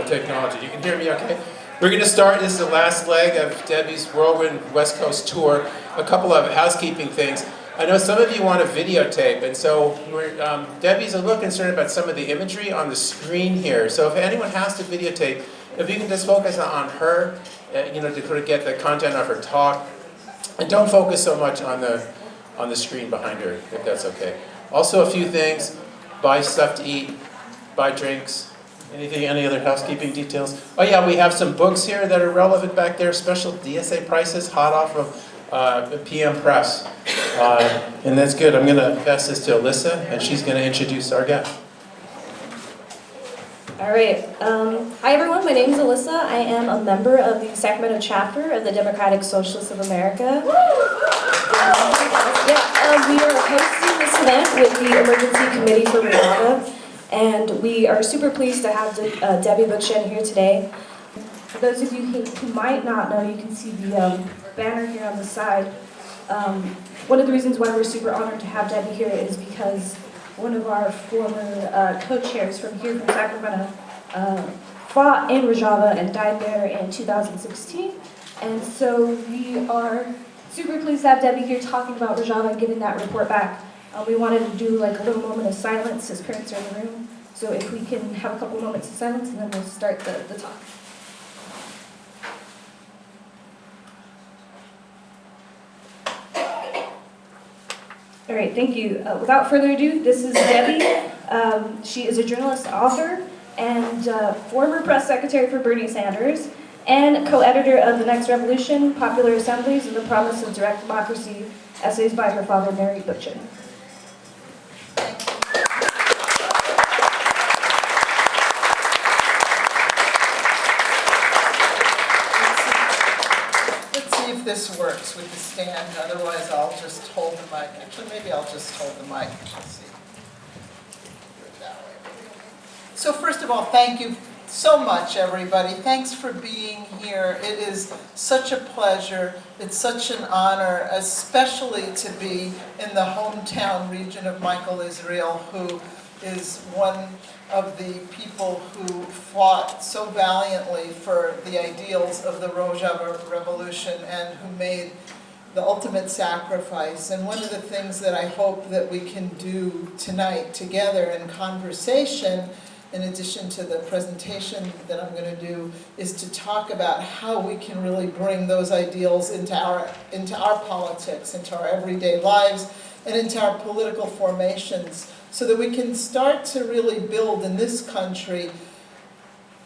technology. You can hear me okay? We're going to start, this is the last leg of Debbie's Whirlwind West Coast tour. A couple of housekeeping things. I know some of you want a videotape, and so Debbie's a little concerned about some of the imagery on the screen here. So if anyone has to videotape, if you can just focus on her, to sort of get the content of her talk, and don't focus so much on the screen behind her, if that's okay. Also a few things, buy stuff to eat, buy drinks. Any other housekeeping details? Oh yeah, we have some books here that are relevant back there, special DSA prices, hot off of PM Press. And that's good. I'm going to pass this to Alyssa, and she's going to introduce our guest. All right. Hi everyone, my name is Alyssa. I am a member of the Sacramento chapter of the Democratic Socialists of America. We are hosting this event with the Emergency Committee for Rojava, and we are super pleased to have Debbie Bookchin here today. For those of you who might not know, you can see the banner here on the side. One of the reasons why we're super honored to have Debbie here is because one of our former co-chairs from Sacramento fought in Rojava and died there in 2016. And so we are super pleased to have Debbie here talking about Rojava and giving that report back. We wanted to do like a little moment of silence as parents are in the room. So if we can have a couple moments of silence and then we'll start the talk. All right, thank you. Without further ado, this is Debbie. She is a journalist, author, and former press secretary for Bernie Sanders, and co-editor of The Next Revolution, Popular Assemblies, and The Promise of Direct Democracy, essays by her father, Mary Bookchin. This works with the stand, otherwise I'll just hold the mic. Actually, maybe I'll just hold the mic. Let's see. So first of all, thank you so much, everybody. Thanks for being here. It is such a pleasure. It's such an honor, especially to be in the hometown region of Michael Israel, who is one of the people who fought so valiantly for the ideals of the Rojava Revolution and who made the ultimate sacrifice. And one of the things that I hope that we can do tonight together in conversation, in addition to the presentation that I'm going to do, is to talk about how we can really bring those ideals into our politics, into our everyday lives, and into our political formations, so that we can start to really build in this country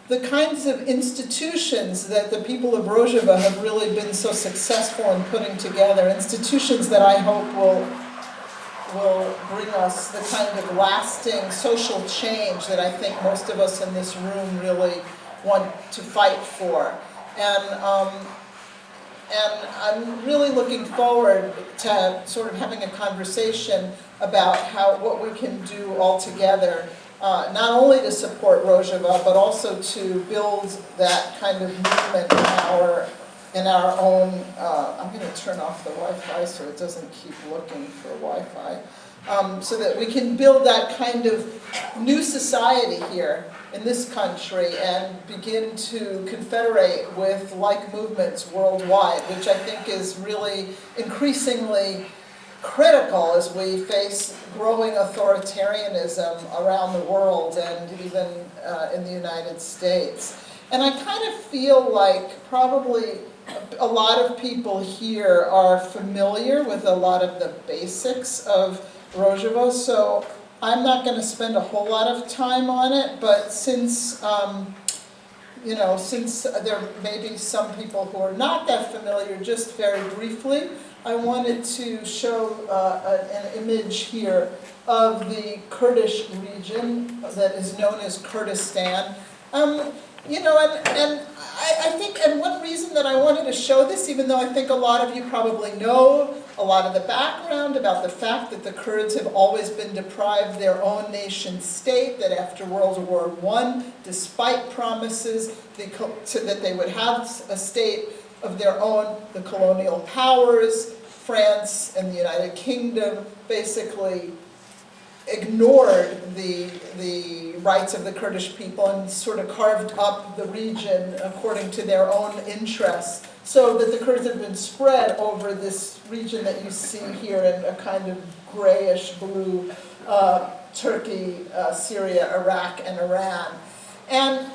the kinds of institutions that the people of Rojava have really been so successful in putting together, institutions that I hope will bring us the kind of lasting social change that I think most of us in this room really want to fight for. And I'm really looking forward to sort of having a conversation about what we can do all together, not only to support Rojava, but also to build that kind of movement in our own. I'm going to turn off the Wi-Fi so it doesn't keep looking for Wi-Fi. So that we can build that kind of new society here in this country and begin to confederate with like movements worldwide, which I think is really increasingly critical as we face growing authoritarianism around the world and even in the United States. And I kind of feel like probably a lot of people here are familiar with a lot of the basics of Rojava, so I'm not going to spend a whole lot of time on it, but since since there may be some people who are not that familiar, just very briefly, I wanted to show an image here of the Kurdish region that is known as Kurdistan. I think, and one reason that I wanted to show this, even though I think a lot of you probably know a lot of the background about the fact that the Kurds have always been deprived their own nation state, that after World War I, despite promises that they would have a state of their own, the colonial powers, France and the United Kingdom, basically ignored the rights of the Kurdish people and sort of carved up the region according to their own interests, so that the Kurds have been spread over this region that you see here in a kind of grayish blue, Turkey, Syria, Iraq, and Iran. And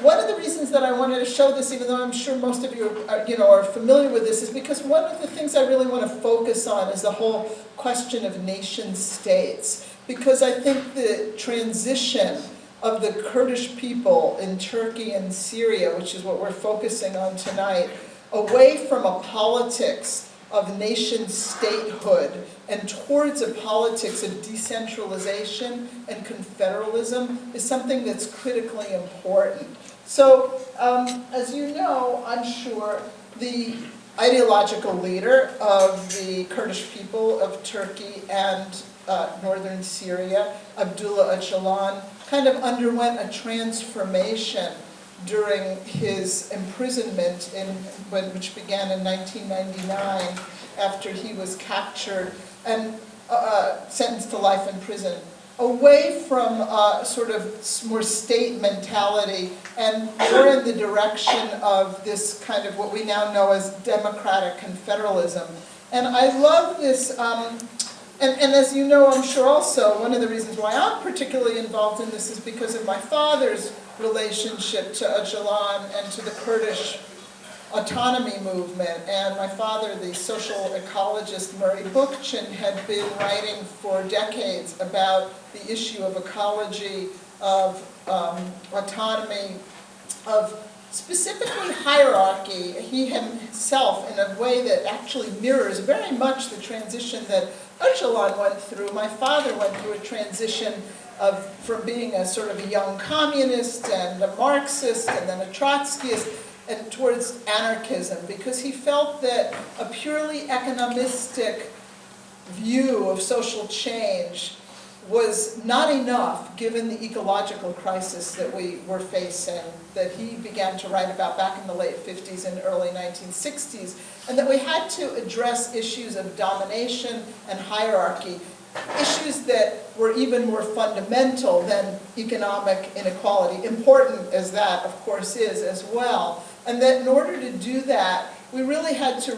one of the reasons that I wanted to show this, even though I'm sure most of you are familiar with this, is because one of the things I really want to focus on is the whole question of nation states. Because I think the transition of the Kurdish people in Turkey and Syria, which is what we're focusing on tonight, away from a politics of nation statehood and towards a politics of decentralization and confederalism is something that's critically important. So, as you know, I'm sure, the ideological leader of the Kurdish people of Turkey and northern Syria, Abdullah Öcalan, kind of underwent a transformation during his imprisonment, which began in 1999, after he was captured and sentenced to life in prison, away from sort of more state mentality and more in the direction of this kind of what we now know as democratic confederalism. And I love this, and as you know, I'm sure also, one of the reasons why I'm particularly involved in this is because of my father's relationship to Öcalan and to the Kurdish autonomy movement. And my father, the social ecologist Murray Bookchin, had been writing for decades about the issue of ecology, of autonomy, of specifically hierarchy. He himself, in a way that actually mirrors very much the transition that Öcalan went through. My father went through a transition from being a sort of a young communist and a Marxist and then a Trotskyist and towards anarchism, because he felt that a purely economistic view of social change was not enough given the ecological crisis that we were facing, that he began to write about back in the late 50s and early 1960s, and that we had to address issues of domination and hierarchy, issues that were even more fundamental than economic inequality, important as that, of course, is as well. And that in order to do that, we really had to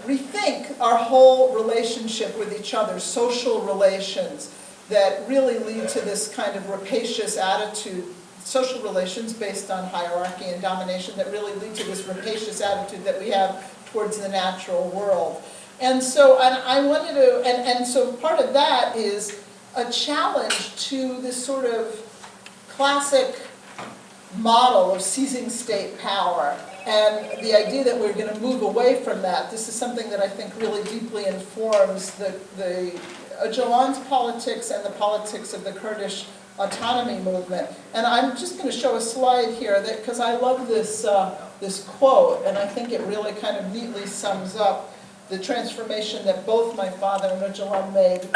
rethink our whole relationship with each other, social relations that really lead to this kind of rapacious attitude, social relations based on hierarchy and domination that really lead to this rapacious attitude that we have towards the natural world. And so so part of that is a challenge to this sort of classic model of seizing state power, and the idea that we're going to move away from that. This is something that I think really deeply informs the Öcalan's politics and the politics of the Kurdish autonomy movement. And I'm just going to show a slide here because I love this quote, and I think it really kind of neatly sums up the transformation that both my father and Öcalan made.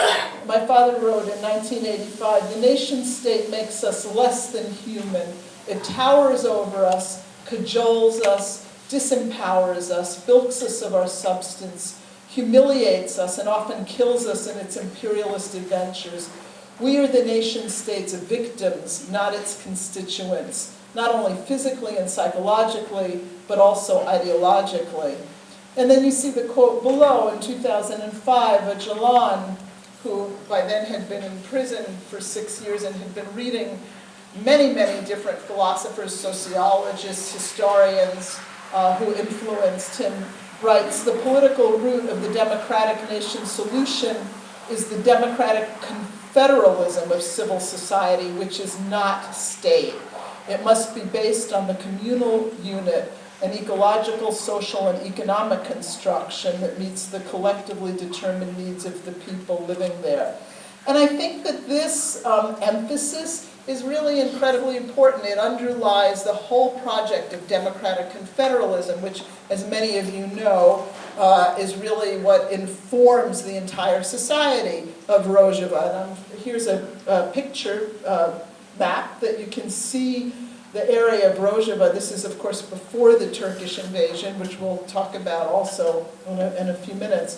My father wrote in 1985, "The nation state makes us less than human. It towers over us, cajoles us, disempowers us, bilks us of our substance, humiliates us, and often kills us in its imperialist adventures. We are the nation state's victims, not its constituents, not only physically and psychologically, but also ideologically." And then you see the quote below. In 2005, Öcalan, who by then had been in prison for 6 years and had been reading many, many different philosophers, sociologists, historians who influenced him, writes, "The political root of the democratic nation solution is the democratic confederalism of civil society, which is not state. It must be based on the communal unit, an ecological, social, and economic construction that meets the collectively determined needs of the people living there." And I think that this emphasis is really incredibly important. It underlies the whole project of democratic confederalism, which, as many of you know, is really what informs the entire society of Rojava. And here's a picture map that you can see the area of Rojava. This is, of course, before the Turkish invasion, which we'll talk about also in a few minutes.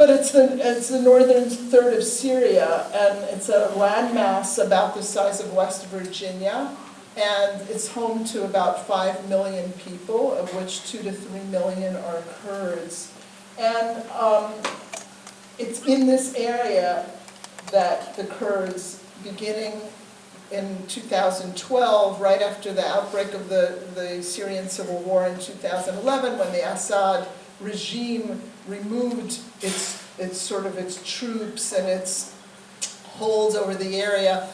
But it's the northern third of Syria, and it's a landmass about the size of West Virginia, and it's home to about 5 million people, of which 2 to 3 million are Kurds. And it's in this area that the Kurds, beginning in 2012, right after the outbreak of the Syrian civil war in 2011, when the Assad regime removed its troops and its holds over the area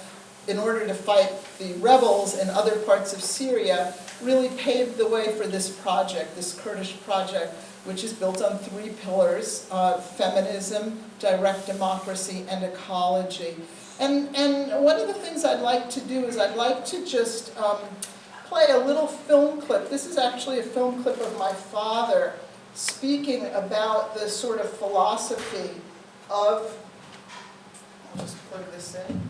in order to fight the rebels in other parts of Syria, really paved the way for this project, this Kurdish project, which is built on 3 pillars: feminism, direct democracy, and ecology. And one of the things I'd like to do is I'd like to just play a little film clip. This is actually a film clip of my father speaking about the sort of philosophy of, I'll just plug this in.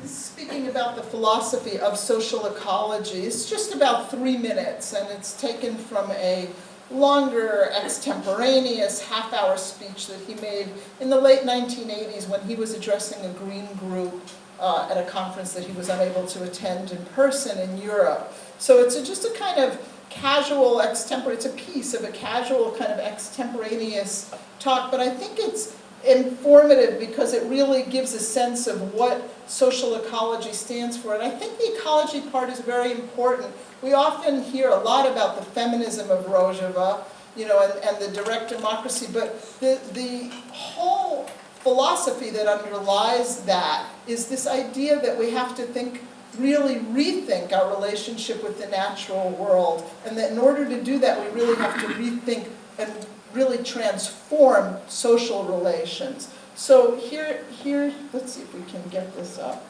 He's speaking about the philosophy of social ecology. It's just about 3 minutes, and it's taken from a longer extemporaneous half-hour speech that he made in the late 1980s when he was addressing a green group at a conference that he was unable to attend in person in Europe. So it's just a kind of casual it's a piece of a casual kind of extemporaneous talk, but I think it's informative because it really gives a sense of what social ecology stands for. And I think the ecology part is very important. We often hear a lot about the feminism of Rojava, and the direct democracy, but the whole philosophy that underlies that is this idea that we have to really rethink our relationship with the natural world, and that in order to do that, we really have to rethink and really transform social relations. So here, let's see if we can get this up.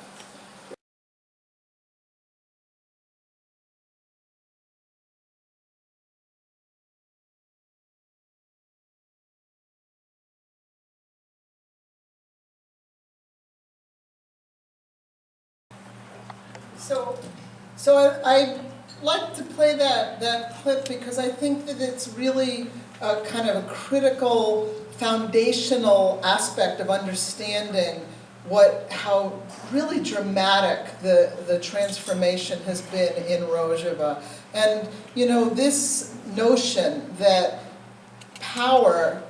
So I like to play that clip because I think that it's really a kind of a critical, foundational aspect of understanding how really dramatic the transformation has been in Rojava. And this notion that power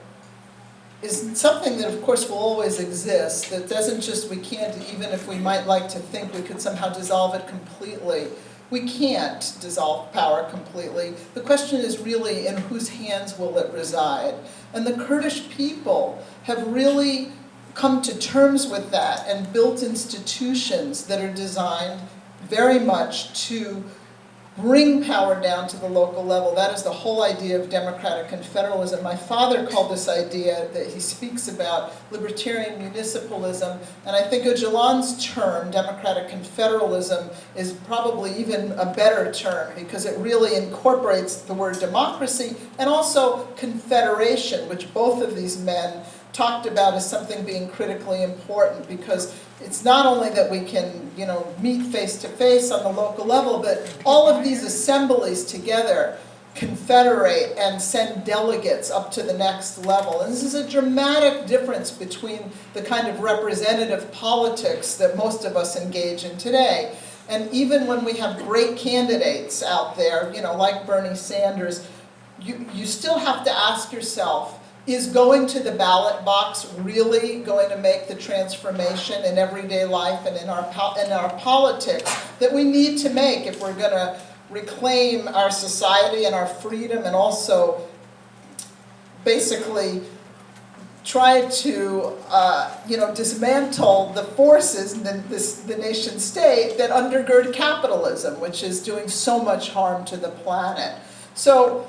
is something that of course will always exist, that we can't, even if we might like to think we could somehow dissolve it completely, we can't dissolve power completely. The question is really in whose hands will it reside? And the Kurdish people have really come to terms with that and built institutions that are designed very much to bring power down to the local level. That is the whole idea of democratic confederalism. My father called this idea that he speaks about libertarian municipalism, and I think Öcalan's term, democratic confederalism, is probably even a better term because it really incorporates the word democracy and also confederation, which both of these men talked about as something being critically important, because it's not only that we can, meet face to face on the local level, but all of these assemblies together confederate and send delegates up to the next level. And this is a dramatic difference between the kind of representative politics that most of us engage in today. And even when we have great candidates out there, like Bernie Sanders, you still have to ask yourself, is going to the ballot box really going to make the transformation in everyday life and in our politics that we need to make if we're going to reclaim our society and our freedom, and also basically try to dismantle the forces in the nation state that undergird capitalism, which is doing so much harm to the planet. So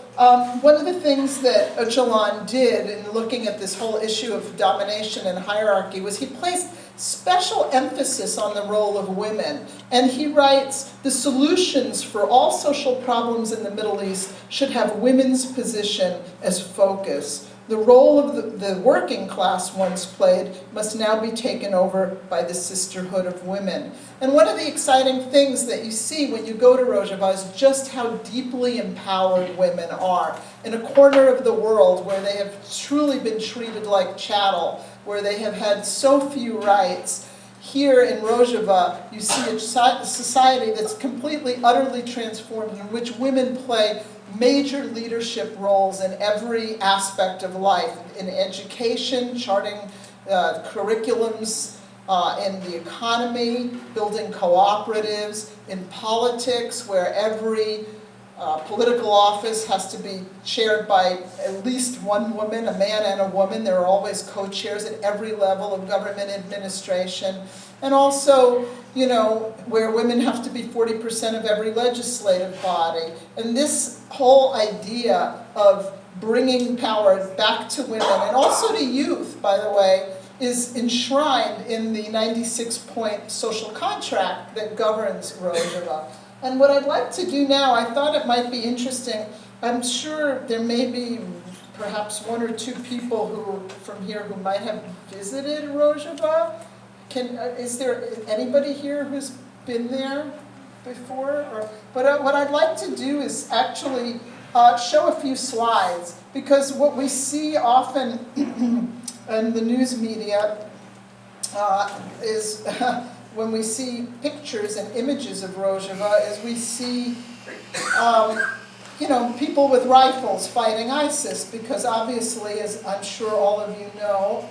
one of the things that Öcalan did in looking at this whole issue of domination and hierarchy was he placed special emphasis on the role of women. And he writes, the solutions for all social problems in the Middle East should have women's position as focus. The role of the working class once played must now be taken over by the sisterhood of women. And one of the exciting things that you see when you go to Rojava is just how deeply empowered women are. In a corner of the world where they have truly been treated like chattel, where they have had so few rights, here in Rojava, you see a society that's completely, utterly transformed, in which women play major leadership roles in every aspect of life, in education, charting curriculums, in the economy, building cooperatives, in politics, where every political office has to be chaired by at least one woman, a man and a woman. There are always co-chairs at every level of government administration. And also, you know, where women have to be 40% of every legislative body. And this whole idea of bringing power back to women, and also to youth, by the way, is enshrined in the 96-point social contract that governs Rojava. And what I'd like to do now, I thought it might be interesting. I'm sure there may be perhaps one or two people who from here who might have visited Rojava. Is there anybody here who's been there before? But what I'd like to do is actually show a few slides, because what we see often in the news media is when we see pictures and images of Rojava, is we see you know, people with rifles fighting ISIS, because obviously, as I'm sure all of you know,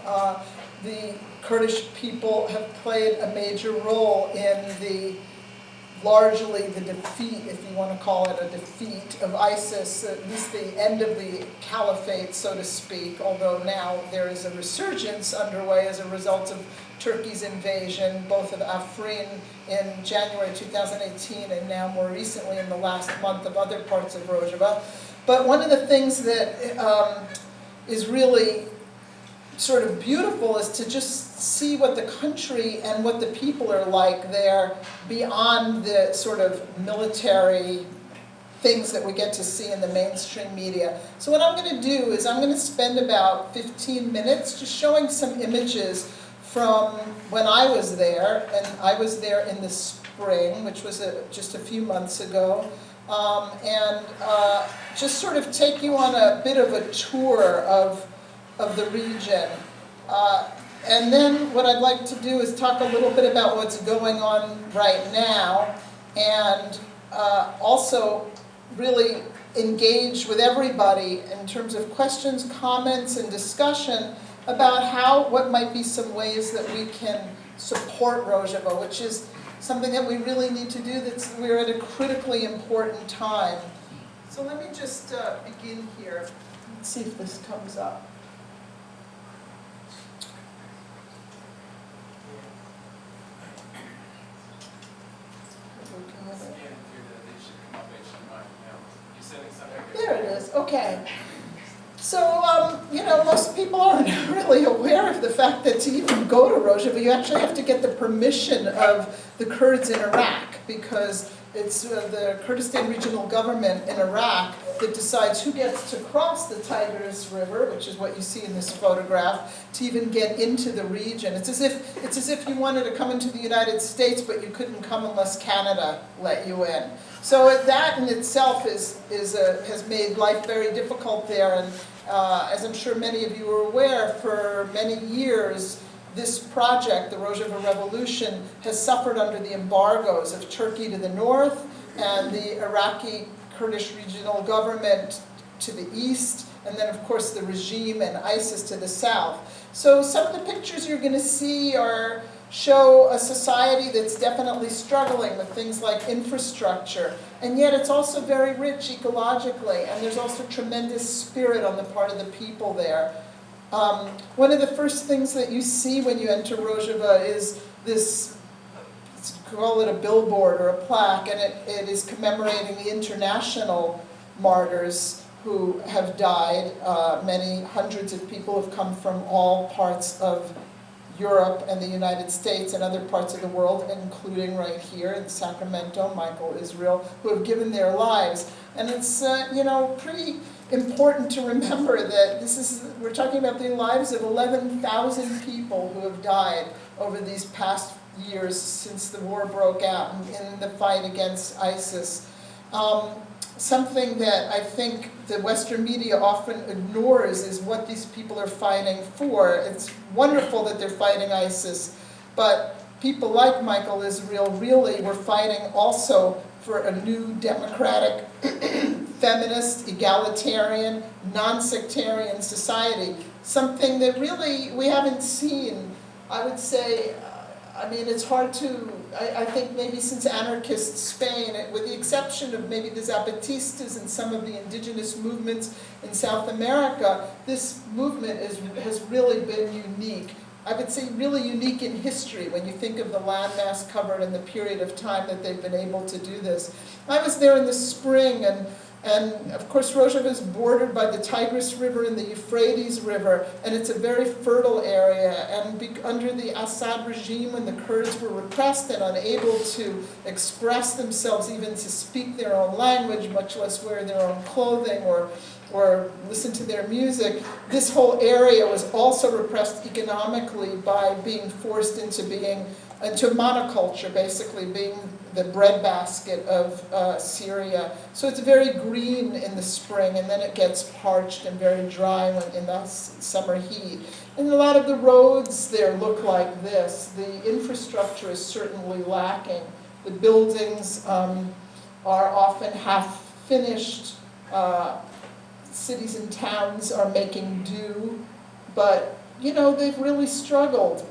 the Kurdish people have played a major role in largely the defeat, if you want to call it a defeat, of ISIS, at least the end of the caliphate, so to speak, although now there is a resurgence underway as a result of Turkey's invasion, both of Afrin in January 2018 and now more recently in the last month of other parts of Rojava. But one of the things that is really sort of beautiful is to just see what the country and what the people are like there beyond the sort of military things that we get to see in the mainstream media. So what I'm going to do is I'm going to spend about 15 minutes just showing some images from when I was there, and I was there in the spring, which was just a few months ago, and just sort of take you on a bit of a tour of the region. And then what I'd like to do is talk a little bit about what's going on right now, and also really engage with everybody in terms of questions, comments, and discussion about what might be some ways that we can support Rojava, which is something that we really need to do. We're at a critically important time. So let me just begin here. Let's see if this comes up. There it is, okay. So, you know, most people aren't really aware of the fact that to even go to Rojava, you actually have to get the permission of the Kurds in Iraq, because it's the Kurdistan Regional Government in Iraq that decides who gets to cross the Tigris River, which is what you see in this photograph, to even get into the region. It's as if you wanted to come into the United States, but you couldn't come unless Canada let you in. So that in itself has made life very difficult there, and as I'm sure many of you are aware, for many years this project, the Rojava Revolution, has suffered under the embargoes of Turkey to the north and the Iraqi Kurdish Regional Government to the east, and then of course the regime and ISIS to the south. So some of the pictures you're going to see show a society that's definitely struggling with things like infrastructure, and yet it's also very rich ecologically, and there's also tremendous spirit on the part of the people there. One of the first things that you see when you enter Rojava is this, let's call it a billboard or a plaque, and it is commemorating the international martyrs who have died. Many hundreds of people have come from all parts of Europe and the United States and other parts of the world, including right here in Sacramento, Michael, Israel, who have given their lives. And it's, you know, pretty important to remember that we're talking about the lives of 11,000 people who have died over these past years since the war broke out in the fight against ISIS. Something that I think the Western media often ignores is what these people are fighting for. It's wonderful that they're fighting ISIS, but people like Michael Israel really were fighting also for a new democratic, feminist, egalitarian, non-sectarian society. Something that really we haven't seen, I would say. I mean, it's hard to, I think maybe since anarchist Spain, with the exception of maybe the Zapatistas and some of the indigenous movements in South America, this movement has really been unique. I would say really unique in history when you think of the landmass covered and the period of time that they've been able to do this. I was there in the spring, and of course Rojava is bordered by the Tigris River and the Euphrates River, and it's a very fertile area. And under the Assad regime, when the Kurds were repressed and unable to express themselves, even to speak their own language, much less wear their own clothing or listen to their music, this whole area was also repressed economically by being forced into monoculture, basically being the breadbasket of Syria. So it's very green in the spring, and then it gets parched and very dry in the summer heat. And a lot of the roads there look like this. The infrastructure is certainly lacking. The buildings are often half finished. Cities and towns are making do, but they've really struggled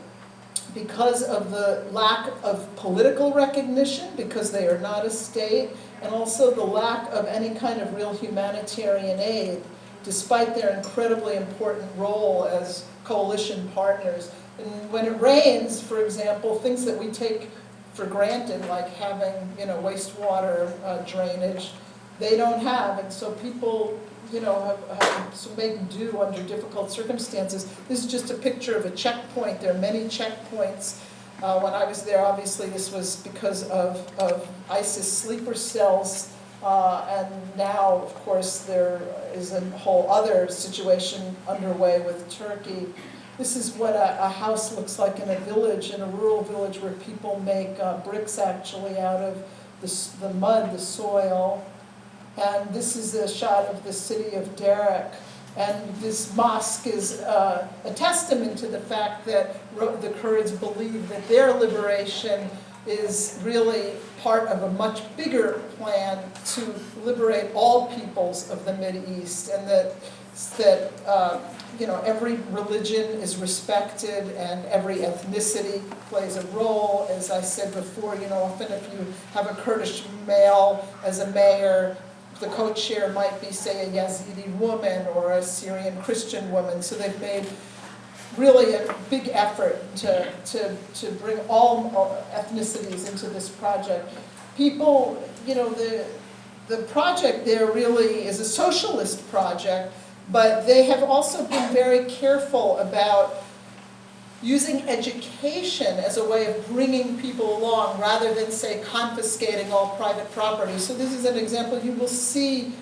because of the lack of political recognition, because they are not a state, and also the lack of any kind of real humanitarian aid, despite their incredibly important role as coalition partners. And when it rains, for example, things that we take for granted, like having wastewater drainage, they don't have, and so people have to make do under difficult circumstances. This is just a picture of a checkpoint. There are many checkpoints. When I was there, obviously this was because of ISIS sleeper cells, and now, of course, there is a whole other situation underway with Turkey. This is what a house looks like in a village, in a rural village, where people make bricks actually out of the mud, the soil. And this is a shot of the city of Derek. And this mosque is a testament to the fact that the Kurds believe that their liberation is really part of a much bigger plan to liberate all peoples of the Mideast, and that every religion is respected and every ethnicity plays a role. As I said before, often if you have a Kurdish male as a mayor, the co-chair might be, say, a Yazidi woman or a Syrian Christian woman. So they've made really a big effort to bring all ethnicities into this project. People, the project there really is a socialist project, but they have also been very careful about using education as a way of bringing people along rather than, say, confiscating all private property. So this is an example. You will see,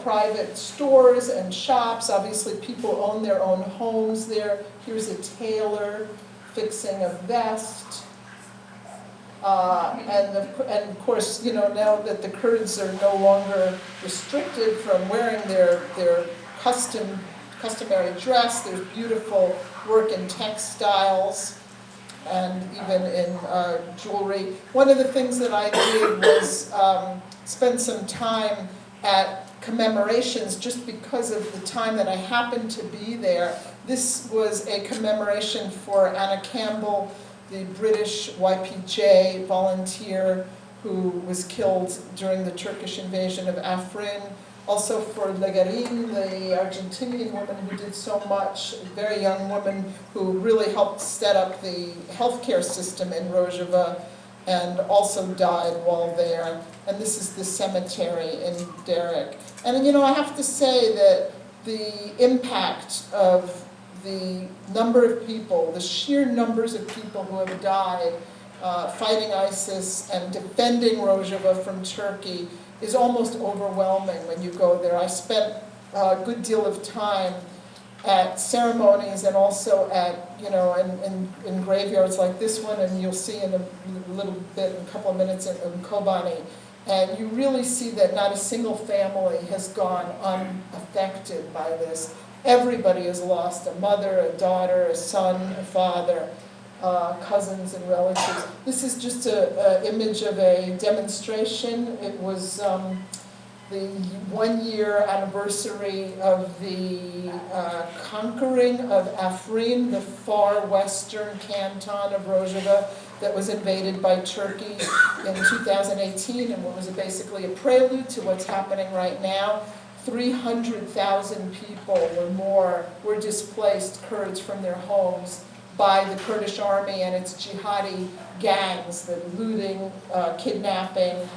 private stores and shops. Obviously, people own their own homes there. Here's a tailor fixing a vest. And of course, now that the Kurds are no longer restricted from wearing their customary dress, there's beautiful work in textiles and even in jewelry. One of the things that I did was spend some time at commemorations just because of the time that I happened to be there. This was a commemoration for Anna Campbell, the British YPJ volunteer who was killed during the Turkish invasion of Afrin. Also for Legarin, the Argentinian woman who did so much, a very young woman who really helped set up the healthcare system in Rojava and also died while there. And this is the cemetery in Derek. And I have to say that the impact of the number of people, the sheer numbers of people who have died fighting ISIS and defending Rojava from Turkey is almost overwhelming when you go there. I spent a good deal of time at ceremonies and also at, in graveyards like this one, and you'll see in a little bit, in a couple of minutes, in Kobani. And you really see that not a single family has gone unaffected by this. Everybody has lost a mother, a daughter, a son, a father, cousins and relatives. This is just an image of a demonstration. It was the 1-year anniversary of the conquering of Afrin, the far western canton of Rojava that was invaded by Turkey in 2018, and what was basically a prelude to what's happening right now. 300,000 people or more were displaced, Kurds, from their homes by the Kurdish army and its jihadi gangs, the looting, kidnapping,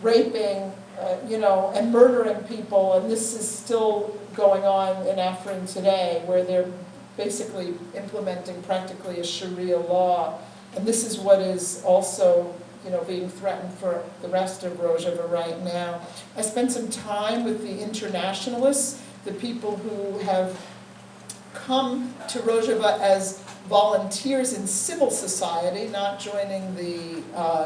raping, and murdering people. And this is still going on in Afrin today, where they're basically implementing practically a Sharia law. And this is what is also, being threatened for the rest of Rojava right now. I spent some time with the internationalists, the people who have come to Rojava as volunteers in civil society, not joining the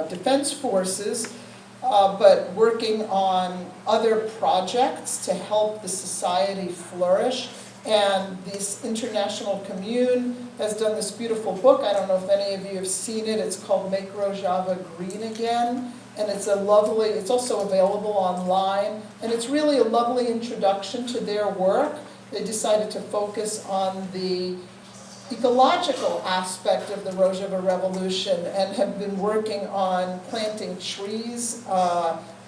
defense forces, but working on other projects to help the society flourish. And this international commune has done this beautiful book. I don't know if any of you have seen it. It's called Make Rojava Green Again. And it's it's also available online. And it's really a lovely introduction to their work. They decided to focus on the ecological aspect of the Rojava Revolution and have been working on planting trees,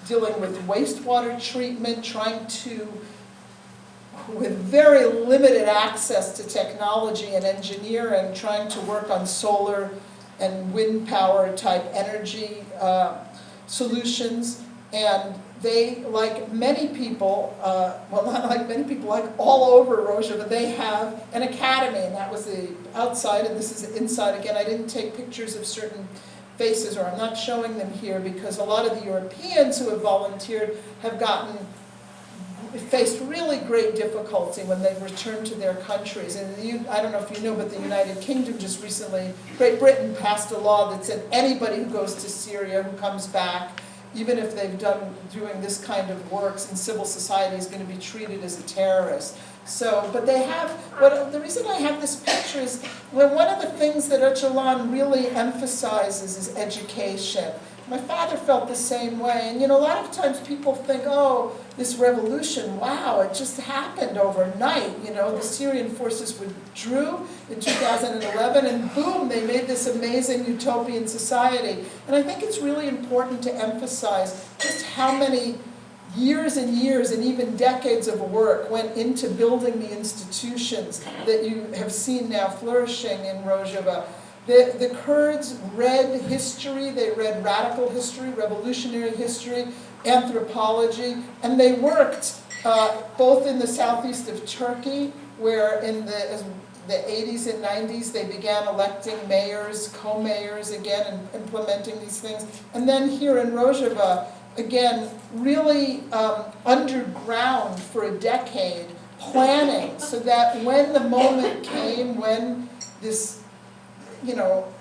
dealing with wastewater treatment, trying to, with very limited access to technology and engineering, trying to work on solar and wind power type energy solutions. And they, like many people, not like many people, like all over Rojava, they have an academy, and that was the outside, and this is the inside. Again, I didn't take pictures of certain faces, or I'm not showing them here, because a lot of the Europeans who have volunteered have faced really great difficulty when they've returned to their countries. And I don't know if you know, but the United Kingdom just recently, Great Britain passed a law that said anybody who goes to Syria, who comes back, even if they've doing this kind of works in civil society, is going to be treated as a terrorist. So, but they have, the reason I have this picture is, one of the things that Öcalan really emphasizes is education. My father felt the same way, and a lot of times people think, oh, this revolution, wow, it just happened overnight. The Syrian forces withdrew in 2011, and boom, they made this amazing utopian society. And I think it's really important to emphasize just how many years and years and even decades of work went into building the institutions that you have seen now flourishing in Rojava. The Kurds read history, they read radical history, revolutionary history, anthropology, and they worked both in the southeast of Turkey, where in the 80s and 90s they began electing mayors, co-mayors again, and implementing these things. And then here in Rojava, again, really underground for a decade, planning so that when the moment came, when this,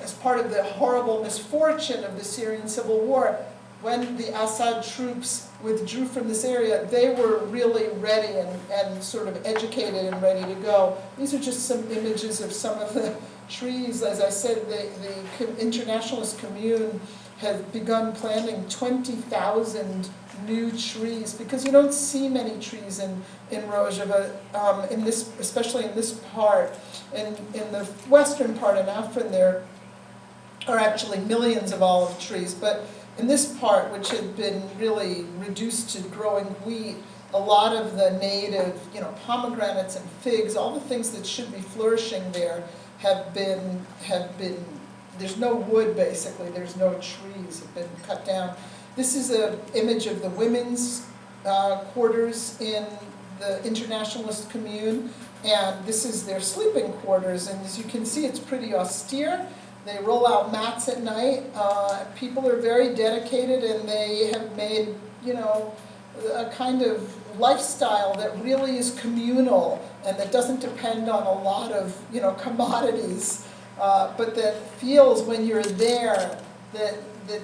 as part of the horrible misfortune of the Syrian civil war, when the Assad troops withdrew from this area, they were really ready and sort of educated and ready to go. These are just some images of some of the trees. As I said, the internationalist commune has begun planting 20,000 new trees, because you don't see many trees in Rojava, especially in this part. In the western part in Afrin, there are actually millions of olive trees, but in this part, which had been really reduced to growing wheat, a lot of the native, pomegranates and figs, all the things that should be flourishing there have been, there's no wood basically, there's no trees, have been cut down. This is an image of the women's quarters in the internationalist commune, and this is their sleeping quarters, and as you can see, it's pretty austere. They roll out mats at night. People are very dedicated, and they have made, a kind of lifestyle that really is communal and that doesn't depend on a lot of, commodities, but that feels when you're there that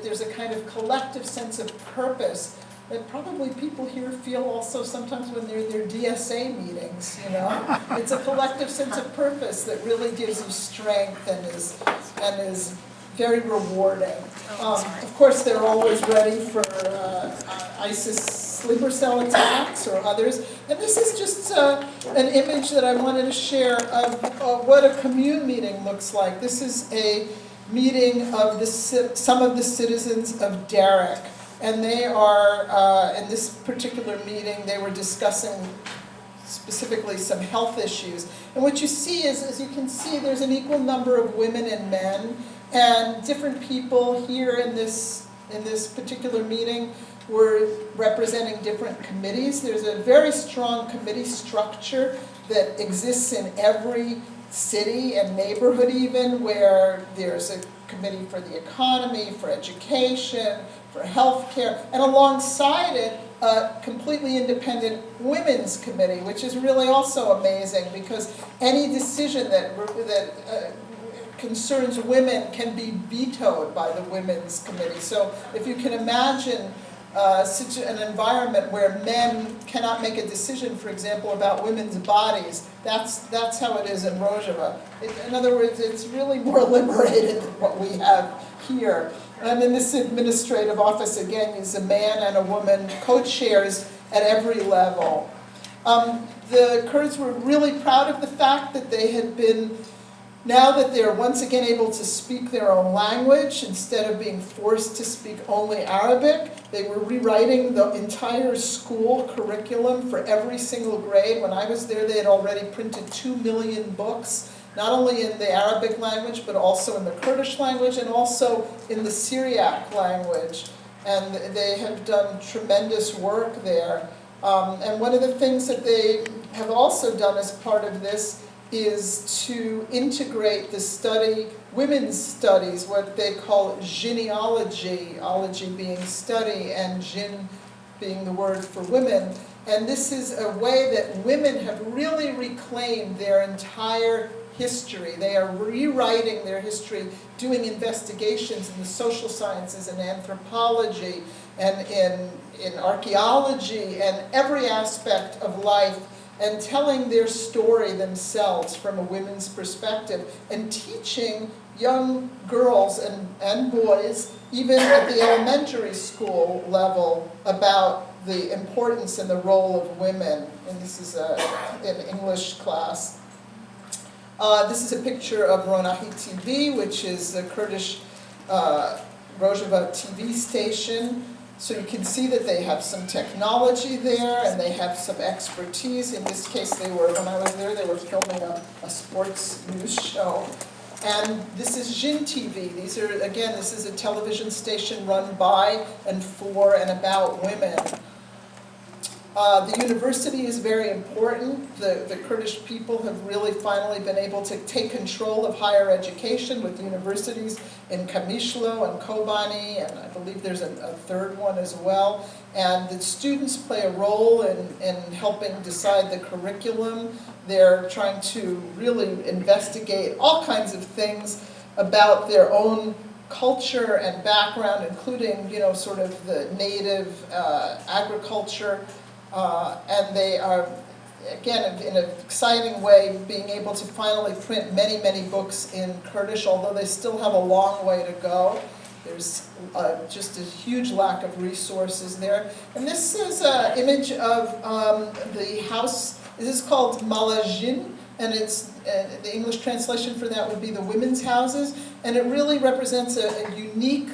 there's a kind of collective sense of purpose that probably people here feel also sometimes when they're in their DSA meetings, It's a collective sense of purpose that really gives you strength and is very rewarding. Of course, they're always ready for ISIS sleeper cell attacks or others. And this is just an image that I wanted to share of what a commune meeting looks like. This is a meeting of some of the citizens of Derrick. And they are, in this particular meeting, they were discussing specifically some health issues. And what you see is, as you can see, there's an equal number of women and men. And different people here in this particular meeting were representing different committees. There's a very strong committee structure that exists in every city and neighborhood even, where there's a committee for the economy, for education, for healthcare, and alongside it, a completely independent women's committee, which is really also amazing because any decision that concerns women can be vetoed by the women's committee. So if you can imagine such an environment where men cannot make a decision, for example, about women's bodies, that's how it is in Rojava. In other words, it's really more liberated than what we have here. And in this administrative office, again, is a man and a woman co-chairs at every level. The Kurds were really proud of the fact that they had been, now that they're once again able to speak their own language, instead of being forced to speak only Arabic, they were rewriting the entire school curriculum for every single grade. When I was there, they had already printed 2 million books, not only in the Arabic language, but also in the Kurdish language and also in the Syriac language. And they have done tremendous work there. And one of the things that they have also done as part of this is to integrate the study, women's studies, what they call genealogy, ology being study and jin being the word for women. And this is a way that women have really reclaimed their entire history. They are rewriting their history, doing investigations in the social sciences and anthropology and in archaeology and every aspect of life, and telling their story themselves from a women's perspective, and teaching young girls and boys, even at the elementary school level, about the importance and the role of women. And this is an English class. This is a picture of Ronahi TV, which is the Kurdish Rojava TV station. So you can see that they have some technology there and they have some expertise. In this case, when I was there, they were filming a sports news show. And this is Jin TV. This is a television station run by and for and about women. The university is very important. The Kurdish people have really finally been able to take control of higher education with universities in Kamishlo and Kobani, and I believe there's a third one as well. And the students play a role in helping decide the curriculum. They're trying to really investigate all kinds of things about their own culture and background, including, sort of the native agriculture. And they are, again, in an exciting way, being able to finally print many, many books in Kurdish, although they still have a long way to go. There's just a huge lack of resources there. And this is an image of the house. This is called Malajin, and it's the English translation for that would be the women's houses. And it really represents a unique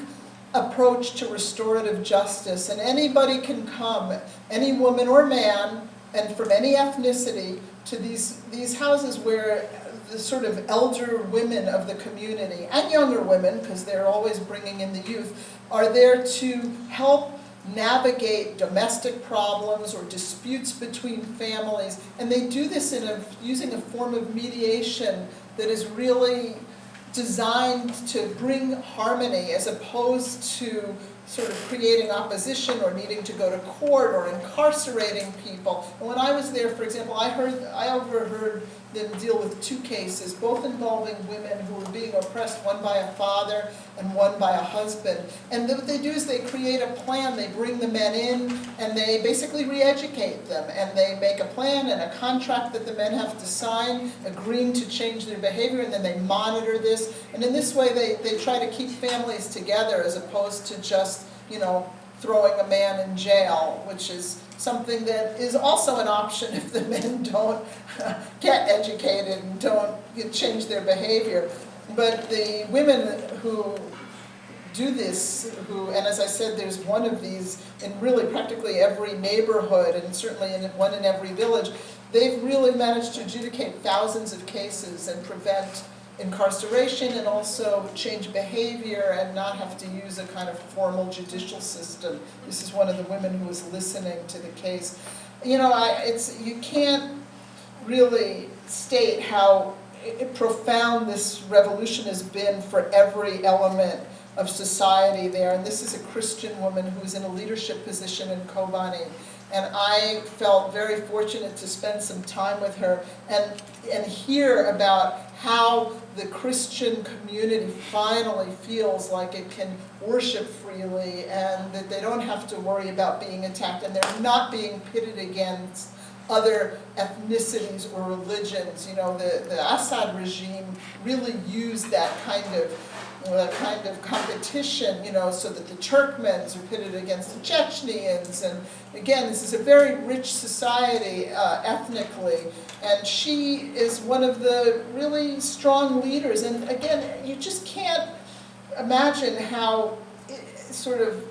approach to restorative justice, and anybody can come, any woman or man, and from any ethnicity, to these houses where the sort of elder women of the community, and younger women, because they're always bringing in the youth, are there to help navigate domestic problems or disputes between families. And they do this using a form of mediation that is really designed to bring harmony as opposed to sort of creating opposition or needing to go to court or incarcerating people. And when I was there, for example, I overheard them deal with 2 cases, both involving women who were being oppressed, one by a father and one by a husband. And what they do is they create a plan, they bring the men in, and they basically re-educate them. And they make a plan and a contract that the men have to sign, agreeing to change their behavior, and then they monitor this. And in this way, they try to keep families together as opposed to just, throwing a man in jail, which is something that is also an option if the men don't get educated and don't change their behavior. But the women who do this, and as I said, there's one of these in really practically every neighborhood, and certainly one in every village, they've really managed to adjudicate thousands of cases and prevent incarceration and also change behavior and not have to use a kind of formal judicial system. This is one of the women who was listening to the case. You can't really state how profound this revolution has been for every element of society there. And this is a Christian woman who's in a leadership position in Kobani. And I felt very fortunate to spend some time with her and hear about how the Christian community finally feels like it can worship freely and that they don't have to worry about being attacked and they're not being pitted against other ethnicities or religions. The Assad regime really used that kind of competition, so that the Turkmens are pitted against the Chechens. And again, this is a very rich society ethnically. And she is one of the really strong leaders. And again, you just can't imagine how sort of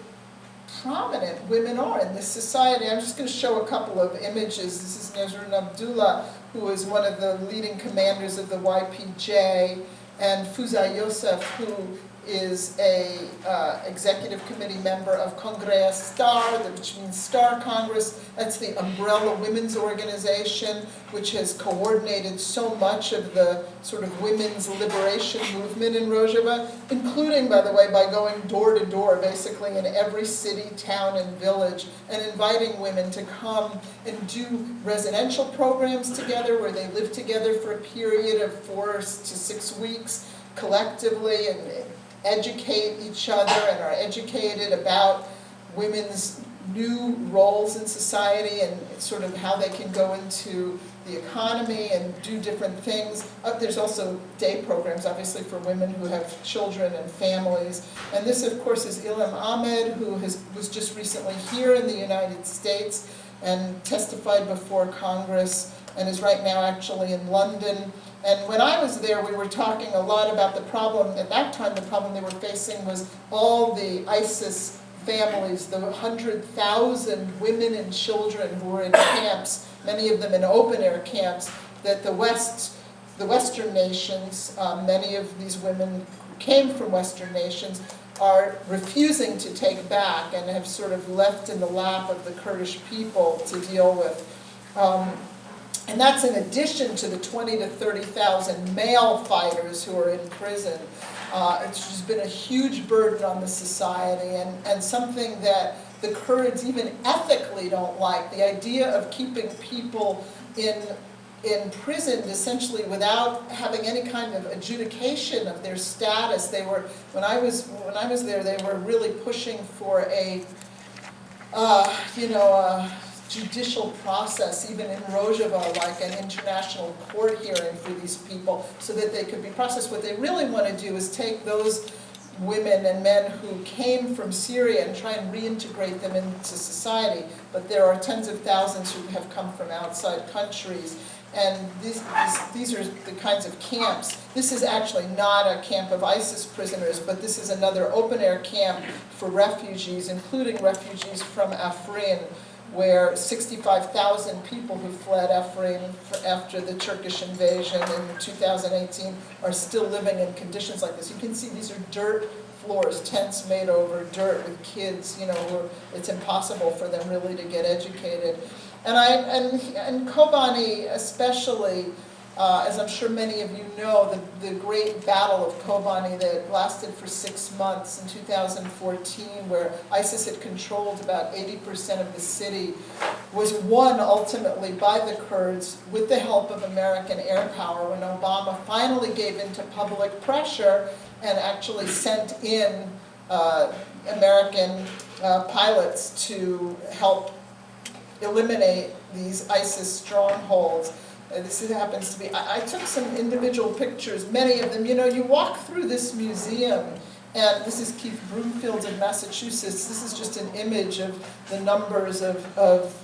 prominent women are in this society. I'm just going to show a couple of images. This is Nazrun Abdullah, who is one of the leading commanders of the YPJ, and Fuza Yosef, who is a executive committee member of Congress Star, which means Star Congress. That's the umbrella women's organization, which has coordinated so much of the sort of women's liberation movement in Rojava, including, by the way, by going door to door, basically in every city, town, and village, and inviting women to come and do residential programs together, where they live together for a period of 4 to 6 weeks collectively, and educate each other and are educated about women's new roles in society and sort of how they can go into the economy and do different things. There's also day programs, obviously, for women who have children and families. And this, of course, is Ilham Ahmed, who was just recently here in the United States and testified before Congress and is right now actually in London. And when I was there, we were talking a lot about the problem. At that time, the problem they were facing was all the ISIS families, the 100,000 women and children who were in camps, many of them in open-air camps, that the Western nations, many of these women who came from Western nations, are refusing to take back and have sort of left in the lap of the Kurdish people to deal with. And that's in addition to the 20,000 to 30,000 male fighters who are in prison. It's just been a huge burden on the society and something that the Kurds even ethically don't like. The idea of keeping people in prison essentially without having any kind of adjudication of their status. They were, when I was there, they were really pushing for a judicial process, even in Rojava, like an international court hearing for these people, so that they could be processed. What they really want to do is take those women and men who came from Syria and try and reintegrate them into society. But there are tens of thousands who have come from outside countries. And these are the kinds of camps. This is actually not a camp of ISIS prisoners, but this is another open-air camp for refugees, including refugees from Afrin, where 65,000 people who fled Afrin after the Turkish invasion in 2018 are still living in conditions like this. You can see these are dirt floors, tents made over dirt with kids, where it's impossible for them really to get educated. And Kobani especially As I'm sure many of you know, the great battle of Kobani that lasted for 6 months in 2014, where ISIS had controlled about 80% of the city, was won ultimately by the Kurds with the help of American air power when Obama finally gave in to public pressure and actually sent in American pilots to help eliminate these ISIS strongholds. This happens to be, I took some individual pictures, many of them. You know, you walk through this museum, and this is Keith Broomfield in Massachusetts. This is just an image of the numbers of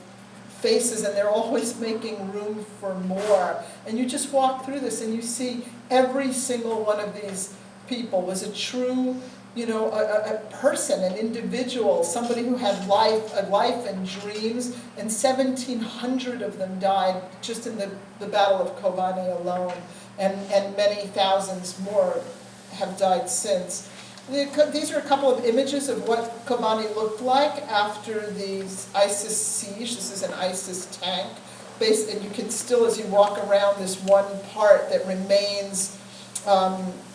faces, and they're always making room for more. And you just walk through this, and you see every single one of these people was a true, you know, a person, an individual, somebody who had a life and dreams, and 1,700 of them died just in the Battle of Kobani alone, and many thousands more have died since. These are a couple of images of what Kobani looked like after the ISIS siege. This is an ISIS tank, and you can still, as you walk around, this one part that remains.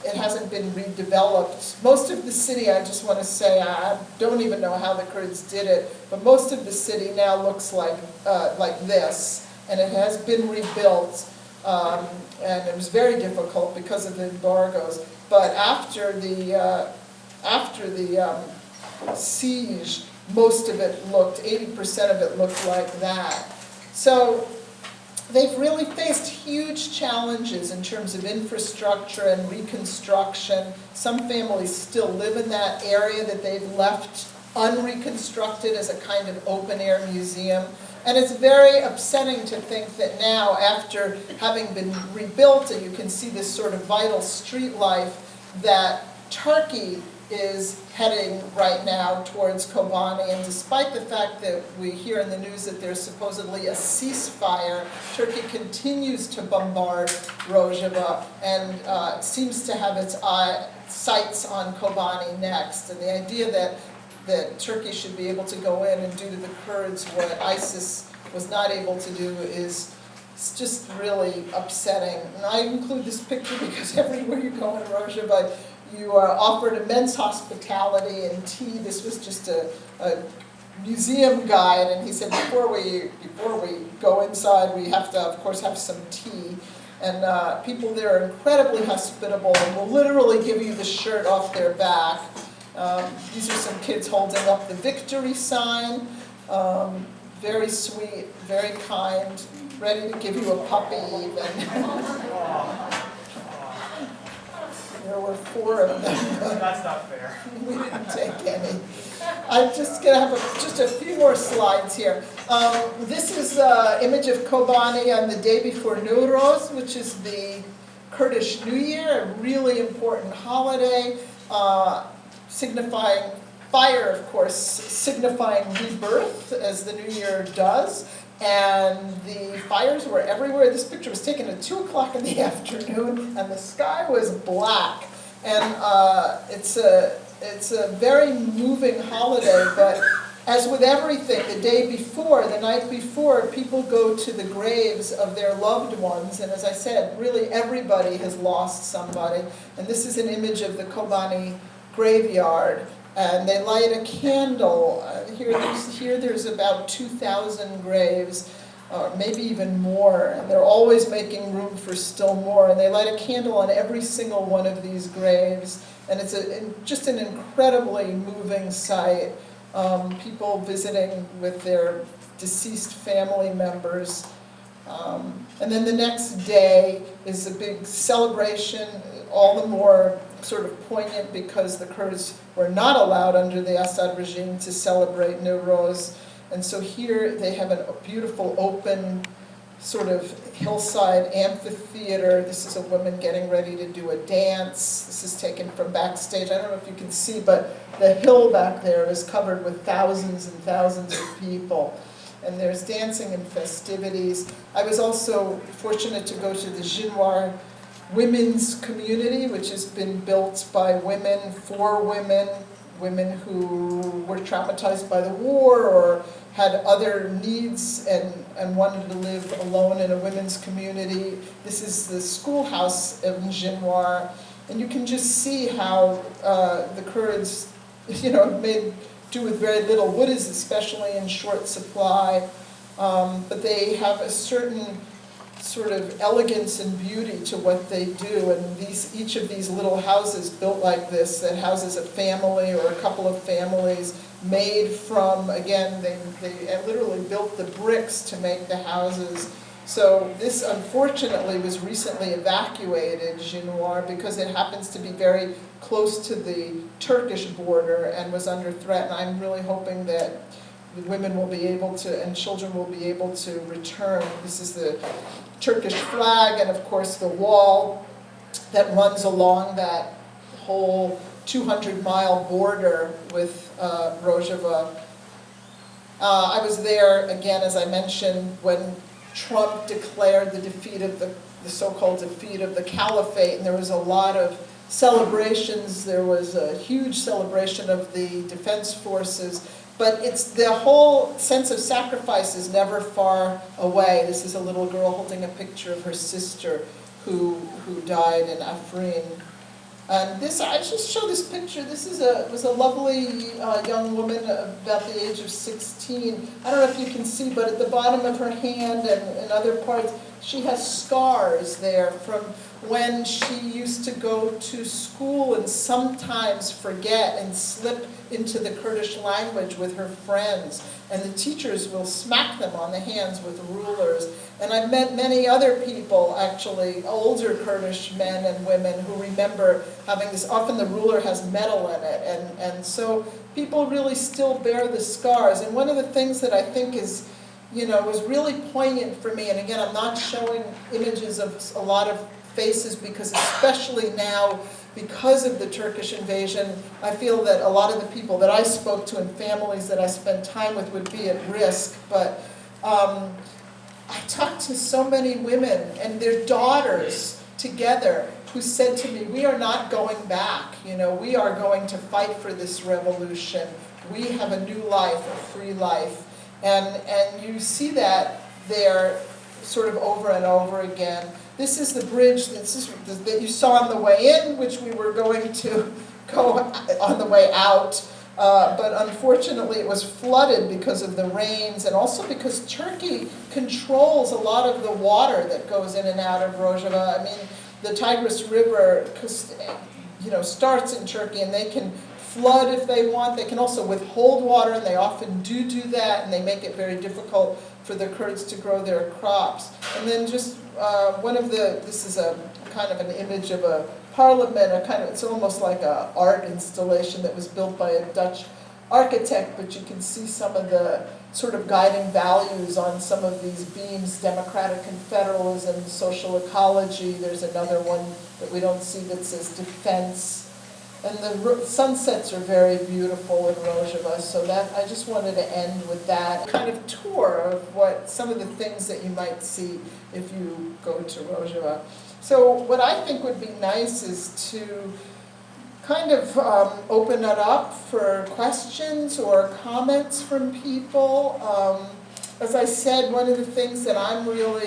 It hasn't been redeveloped. Most of the city, I just want to say, I don't even know how the Kurds did it, but most of the city now looks like this, and it has been rebuilt, and it was very difficult because of the embargoes. But after the siege, most of it looked, 80% of it looked like that. So they've really faced huge challenges in terms of infrastructure and reconstruction. Some families still live in that area that they've left unreconstructed as a kind of open-air museum. And it's very upsetting to think that now, after having been rebuilt, and you can see this sort of vital street life, that Turkey is heading right now towards Kobani, and despite the fact that we hear in the news that there's supposedly a ceasefire, Turkey continues to bombard Rojava and seems to have its sights on Kobani next. And the idea that Turkey should be able to go in and do to the Kurds what ISIS was not able to do is just really upsetting. And I include this picture because everywhere you go in Rojava, you are offered immense hospitality and tea. This was just a museum guide, and he said before we go inside, we have to, of course, have some tea. And people there are incredibly hospitable and will literally give you the shirt off their back. These are some kids holding up the victory sign. Very sweet, very kind, ready to give you a puppy even. There were 4 of them. That's not fair. We didn't take any. I'm just going to have just a few more slides here. This is an image of Kobani on the day before Nowruz, which is the Kurdish New Year, a really important holiday, signifying fire, of course, signifying rebirth, as the New Year does. And the fires were everywhere. This picture was taken at 2 o'clock in the afternoon, and the sky was black. And it's a very moving holiday, but as with everything, the day before, the night before, people go to the graves of their loved ones. And as I said, really everybody has lost somebody. And this is an image of the Kobani graveyard. And they light a candle. Here there's about 2,000 graves, maybe even more. And they're always making room for still more. And they light a candle on every single one of these graves. And it's just an incredibly moving sight. People visiting with their deceased family members. And then the next day is a big celebration, all the more sort of poignant because the Kurds were not allowed under the Assad regime to celebrate Nowruz. And so here they have a beautiful open sort of hillside amphitheater. This is a woman getting ready to do a dance. This is taken from backstage. I don't know if you can see, but the hill back there is covered with thousands and thousands of people. And there's dancing and festivities. I was also fortunate to go to the Jinwar women's community, which has been built by women for women. women who were traumatized by the war or had other needs and wanted to live alone in a women's community. This is the schoolhouse of Njinwar, and you can just see how the Kurds, made do with very little. Wood is especially in short supply, but they have a certain sort of elegance and beauty to what they do, and each of these little houses built like this that houses a family or a couple of families made from, again, they literally built the bricks to make the houses. So this unfortunately was recently evacuated, Jinwar, because it happens to be very close to the Turkish border and was under threat, and I'm really hoping that women will be able to, and children will be able to return. This is the Turkish flag, and of course the wall that runs along that whole 200-mile border with Rojava. I was there, again, as I mentioned, when Trump declared the defeat of the so-called defeat of the caliphate, and there was a lot of celebrations. There was a huge celebration of the defense forces. But it's the whole sense of sacrifice is never far away. This is a little girl holding a picture of her sister who died in Afrin. And this, I just show this picture. This is was a lovely young woman about the age of 16. I don't know if you can see, but at the bottom of her hand and other parts, she has scars there from when she used to go to school and sometimes forget and slip into the Kurdish language with her friends. And the teachers will smack them on the hands with rulers. And I've met many other people, actually, older Kurdish men and women who remember having this. Often the ruler has metal in it. And so people really still bear the scars. And one of the things that I think is, was really poignant for me, and again, I'm not showing images of a lot of faces because especially now, because of the Turkish invasion, I feel that a lot of the people that I spoke to and families that I spent time with would be at risk. But I talked to so many women and their daughters together who said to me, we are not going back. We are going to fight for this revolution. We have a new life, a free life. And you see that there sort of over and over again. This is the bridge that you saw on the way in, which we were going to go on the way out. But unfortunately it was flooded because of the rains and also because Turkey controls a lot of the water that goes in and out of Rojava. I mean, the Tigris River, starts in Turkey and they can flood if they want. They can also withhold water, and they often do that, and they make it very difficult for the Kurds to grow their crops. And then just this is a kind of an image of a parliament, it's almost like an art installation that was built by a Dutch architect, but you can see some of the sort of guiding values on some of these beams: democratic and federalism, social ecology. There's another one that we don't see that says defense. And the sunsets are very beautiful in Rojava, so that I just wanted to end with that kind of tour of some of the things that you might see if you go to Rojava. So what I think would be nice is to kind of open it up for questions or comments from people. As I said, one of the things that I'm really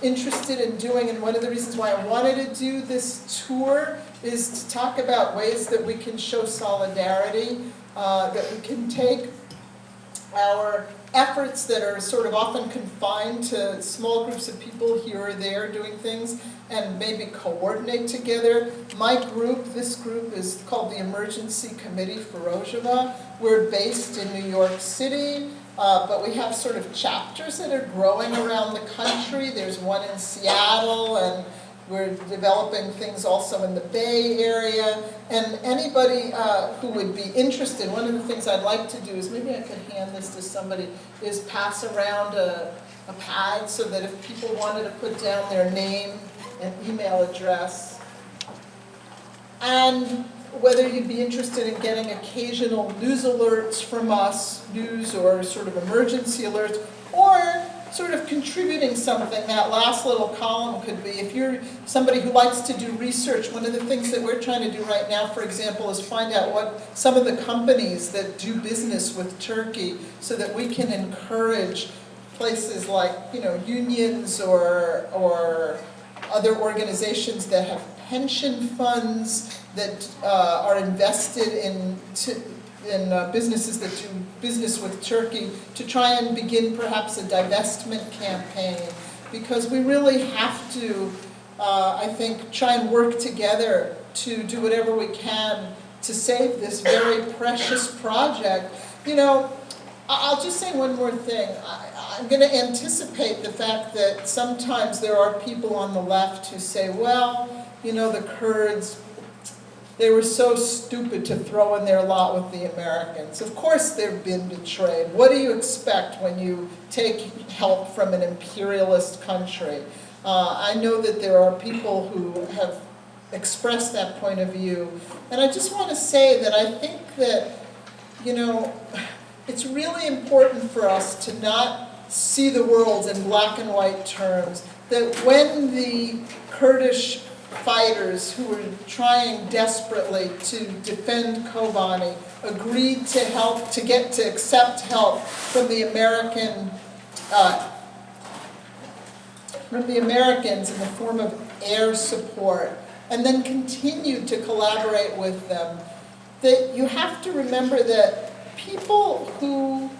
interested in doing, and one of the reasons why I wanted to do this tour, is to talk about ways that we can show solidarity, that we can take our efforts that are sort of often confined to small groups of people here or there doing things, and maybe coordinate together. This group is called the Emergency Committee for Rojava. We're based in New York City. But we have sort of chapters that are growing around the country. There's one in Seattle, and we're developing things also in the Bay Area. And anybody who would be interested, one of the things I'd like to do is, maybe I could hand this to somebody, is pass around a pad so that if people wanted to put down their name and email address, and whether you'd be interested in getting occasional news alerts from us, news or sort of emergency alerts, or sort of contributing something. That last little column could be, if you're somebody who likes to do research, one of the things that we're trying to do right now, for example, is find out what some of the companies that do business with Turkey so that we can encourage places like, unions or other organizations that have pension funds that are invested in businesses that do business with Turkey to try and begin perhaps a divestment campaign, because we really have to, I think, try and work together to do whatever we can to save this very precious project. I'll just say one more thing. I'm going to anticipate the fact that sometimes there are people on the left who say, well, the Kurds, they were so stupid to throw in their lot with the Americans. Of course they've been betrayed. What do you expect when you take help from an imperialist country? I know that there are people who have expressed that point of view. And I just want to say that I think that, it's really important for us to not see the world in black and white terms. That when the Kurdish fighters who were trying desperately to defend Kobani agreed to help, to accept help from the Americans in the form of air support, and then continued to collaborate with them, that you have to remember that people who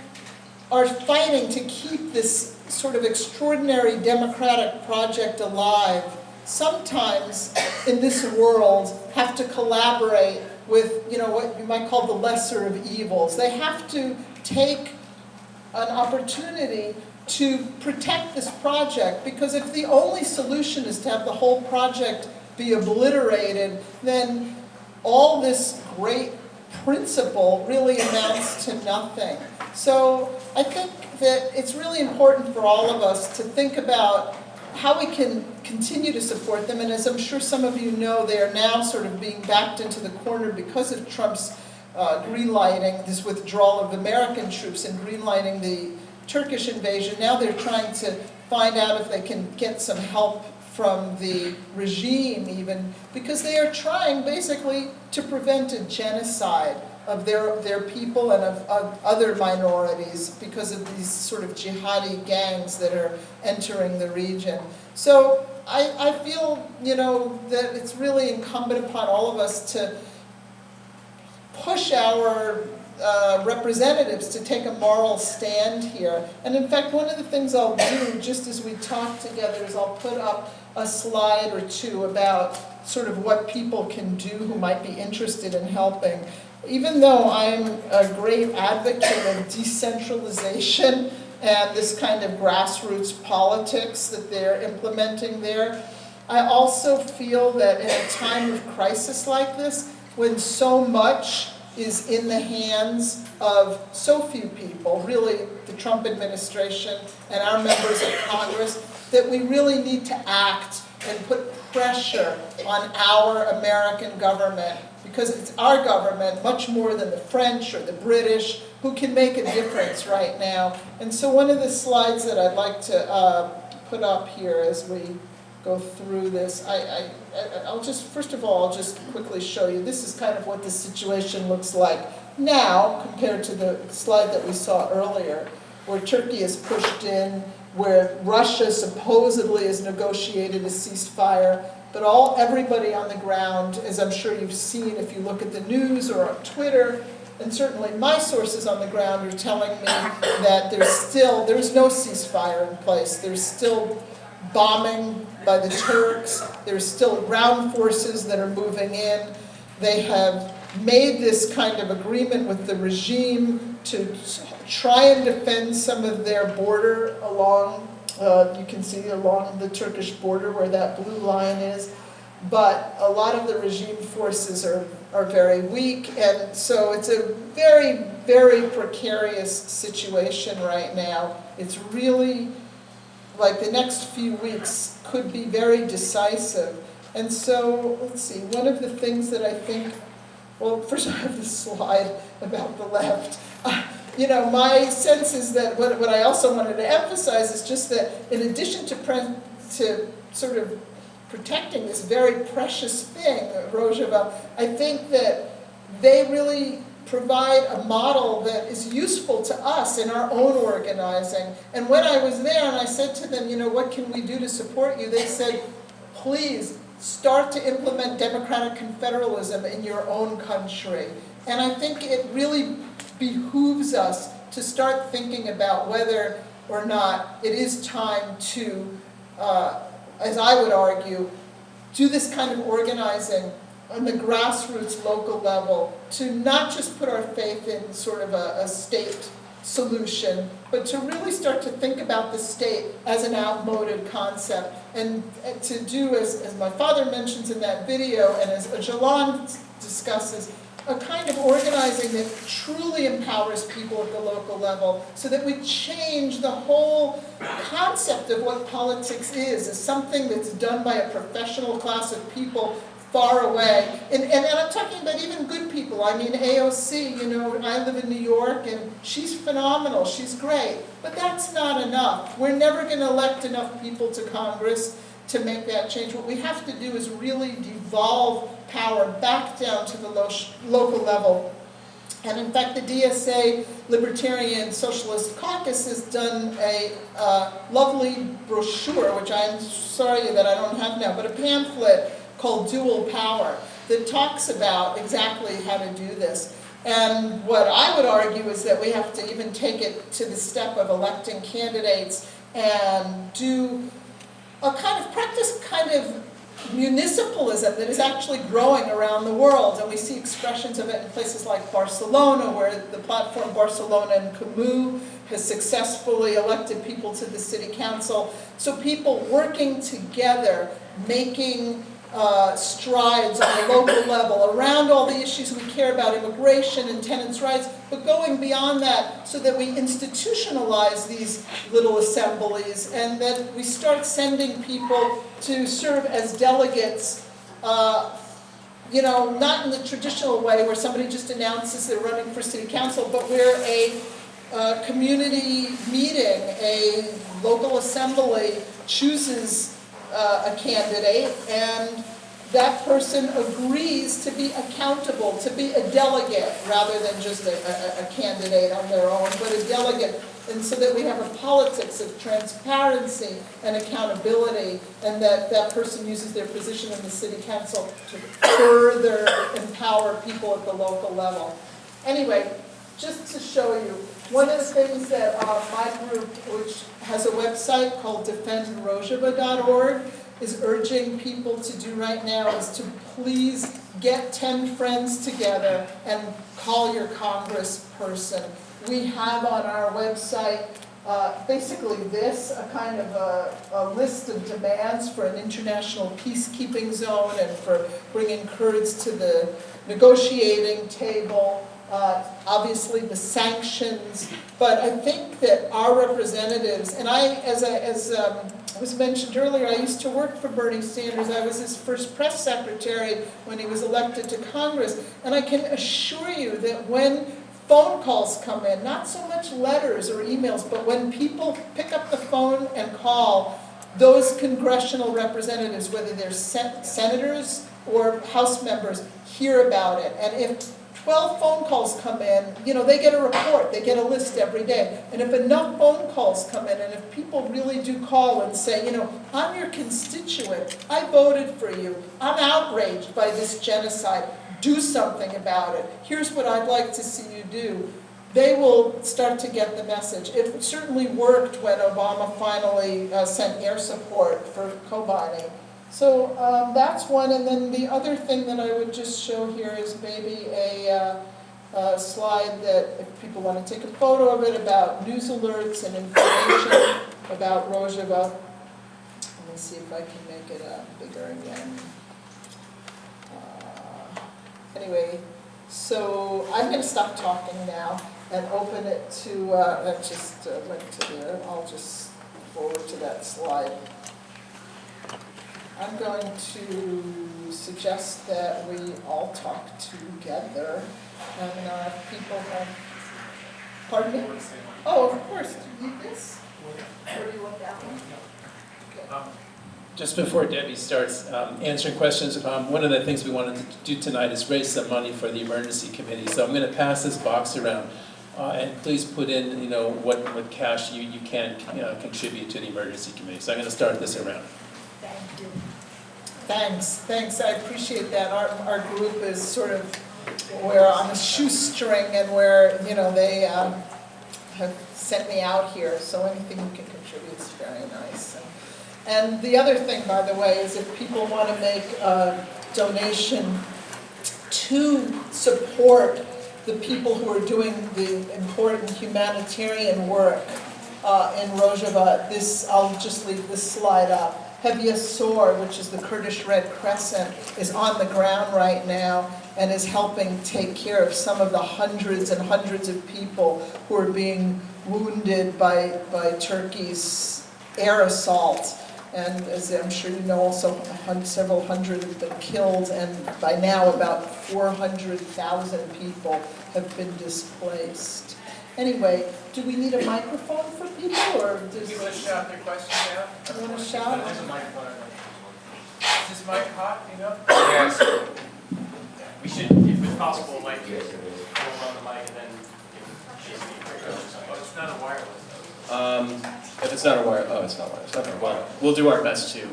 are fighting to keep this sort of extraordinary democratic project alive sometimes in this world have to collaborate with, what you might call the lesser of evils. They have to take an opportunity to protect this project, because if the only solution is to have the whole project be obliterated, then all this great principle really amounts to nothing. So I think that it's really important for all of us to think about how we can continue to support them. And as I'm sure some of you know, they are now sort of being backed into the corner because of Trump's greenlighting, this withdrawal of American troops and greenlighting the Turkish invasion. Now they're trying to find out if they can get some help from the regime even, because they are trying basically to prevent a genocide of their people and of other minorities because of these sort of jihadi gangs that are entering the region. So I feel, that it's really incumbent upon all of us to push our representatives to take a moral stand here. And in fact, one of the things I'll do, just as we talk together, is I'll put up a slide or two about sort of what people can do who might be interested in helping. Even though I'm a great advocate of decentralization and this kind of grassroots politics that they're implementing there, I also feel that in a time of crisis like this, when so much is in the hands of so few people, really the Trump administration and our members of Congress, that we really need to act and put pressure on our American government, because it's our government, much more than the French or the British, who can make a difference right now. And so one of the slides that I'd like to put up here as we go through this, I'll just, first of all, I'll just quickly show you. This is kind of what the situation looks like now compared to the slide that we saw earlier, where Turkey is pushed in, where Russia supposedly has negotiated a ceasefire, but everybody on the ground, as I'm sure you've seen if you look at the news or on Twitter, and certainly my sources on the ground are telling me that there's no ceasefire in place. There's still bombing by the Turks. There's still ground forces that are moving in. They have made this kind of agreement with the regime to try and defend some of their border along, you can see along the Turkish border where that blue line is. But a lot of the regime forces are very weak, and so it's a very, very precarious situation right now. It's really, like, the next few weeks could be very decisive. And so, let's see, one of the things that I think, well, first I have this slide about the left. you know, my sense is that what I also wanted to emphasize is just that in addition to sort of protecting this very precious thing, Rojava, I think that they really provide a model that is useful to us in our own organizing. And when I was there and I said to them, you know, what can we do to support you? They said, please start to implement democratic confederalism in your own country. And I think it really behooves us to start thinking about whether or not it is time to, as I would argue, do this kind of organizing on the grassroots local level, to not just put our faith in sort of a state solution, but to really start to think about the state as an outmoded concept, and to do, as my father mentions in that video, and as Jalan discusses, a kind of organizing that truly empowers people at the local level, so that we change the whole concept of what politics is as something that's done by a professional class of people far away. And I'm talking about even good people. I mean, AOC, you know, I live in New York, and she's phenomenal, she's great. But that's not enough. We're never going to elect enough people to Congress to make that change. What we have to do is really devolve power back down to the local level. And in fact, the DSA Libertarian Socialist Caucus has done a lovely brochure, which I'm sorry that I don't have now, but a pamphlet called Dual Power that talks about exactly how to do this. And what I would argue is that we have to even take it to the step of electing candidates and do a kind of practice kind of municipalism that is actually growing around the world. And we see expressions of it in places like Barcelona, where the platform Barcelona and Camus has successfully elected people to the city council. So people working together, making strides on the local level around all the issues we care about, immigration and tenants' rights, but going beyond that so that we institutionalize these little assemblies and that we start sending people to serve as delegates, you know, not in the traditional way where somebody just announces they're running for city council, but where a community meeting, a local assembly chooses a candidate, and that person agrees to be accountable, to be a delegate rather than just a candidate on their own, but a delegate. And so that we have a politics of transparency and accountability, and that person uses their position in the city council to further empower people at the local level. Anyway, just to show you, one of the things that my group, which has a website called defendrojava.org, is urging people to do right now is to please get 10 friends together and call your congressperson. We have on our website basically this, a kind of a list of demands for an international peacekeeping zone and for bringing Kurds to the negotiating table. Obviously the sanctions, but I think that our representatives, and as was mentioned earlier, I used to work for Bernie Sanders. I was his first press secretary when he was elected to Congress, and I can assure you that when phone calls come in, not so much letters or emails, but when people pick up the phone and call, those congressional representatives, whether they're senators or House members, hear about it. And if 12 phone calls come in, you know, they get a report, they get a list every day. And if enough phone calls come in, and if people really do call and say, you know, I'm your constituent, I voted for you, I'm outraged by this genocide, do something about it, here's what I'd like to see you do, they will start to get the message. It certainly worked when Obama finally sent air support for Kobani. So that's one, and then the other thing that I would just show here is maybe a slide that if people want to take a photo of it about news alerts and information about Rojava. Let me see if I can make it bigger again. Anyway, so I'm going to stop talking now and open it to, that just went to there, I'll just forward to that slide. I'm going to suggest that we all talk together, and if people have Pardon me? Oh, of course. Do you need this? Or do you want that one? Okay. Just before Debbie starts answering questions, one of the things we wanted to do tonight is raise some money for the emergency committee. So I'm going to pass this box around, and please put in, what cash you can contribute to the emergency committee. So I'm going to start this around. Thank you. Thanks. I appreciate that. Our group is sort of, we're on a shoestring, and they have sent me out here. So anything you can contribute is very nice. And the other thing, by the way, is if people want to make a donation to support the people who are doing the important humanitarian work in Rojava, I'll just leave this slide up. Heavy Sor, which is the Kurdish Red Crescent, is on the ground right now and is helping take care of some of the hundreds and hundreds of people who are being wounded by Turkey's air assault. And as I'm sure you know, also several hundred have been killed, and by now about 400,000 people have been displaced. Anyway, do we need a microphone for people, or does... You want to shout their question out? You want to shout? There's a microphone. Is this mic hot, Yes. We should, if it's possible, like, hold on the mic and then Oh, it's not a wireless. if it's not a wire, it's not wireless. Okay, well, we'll do our best to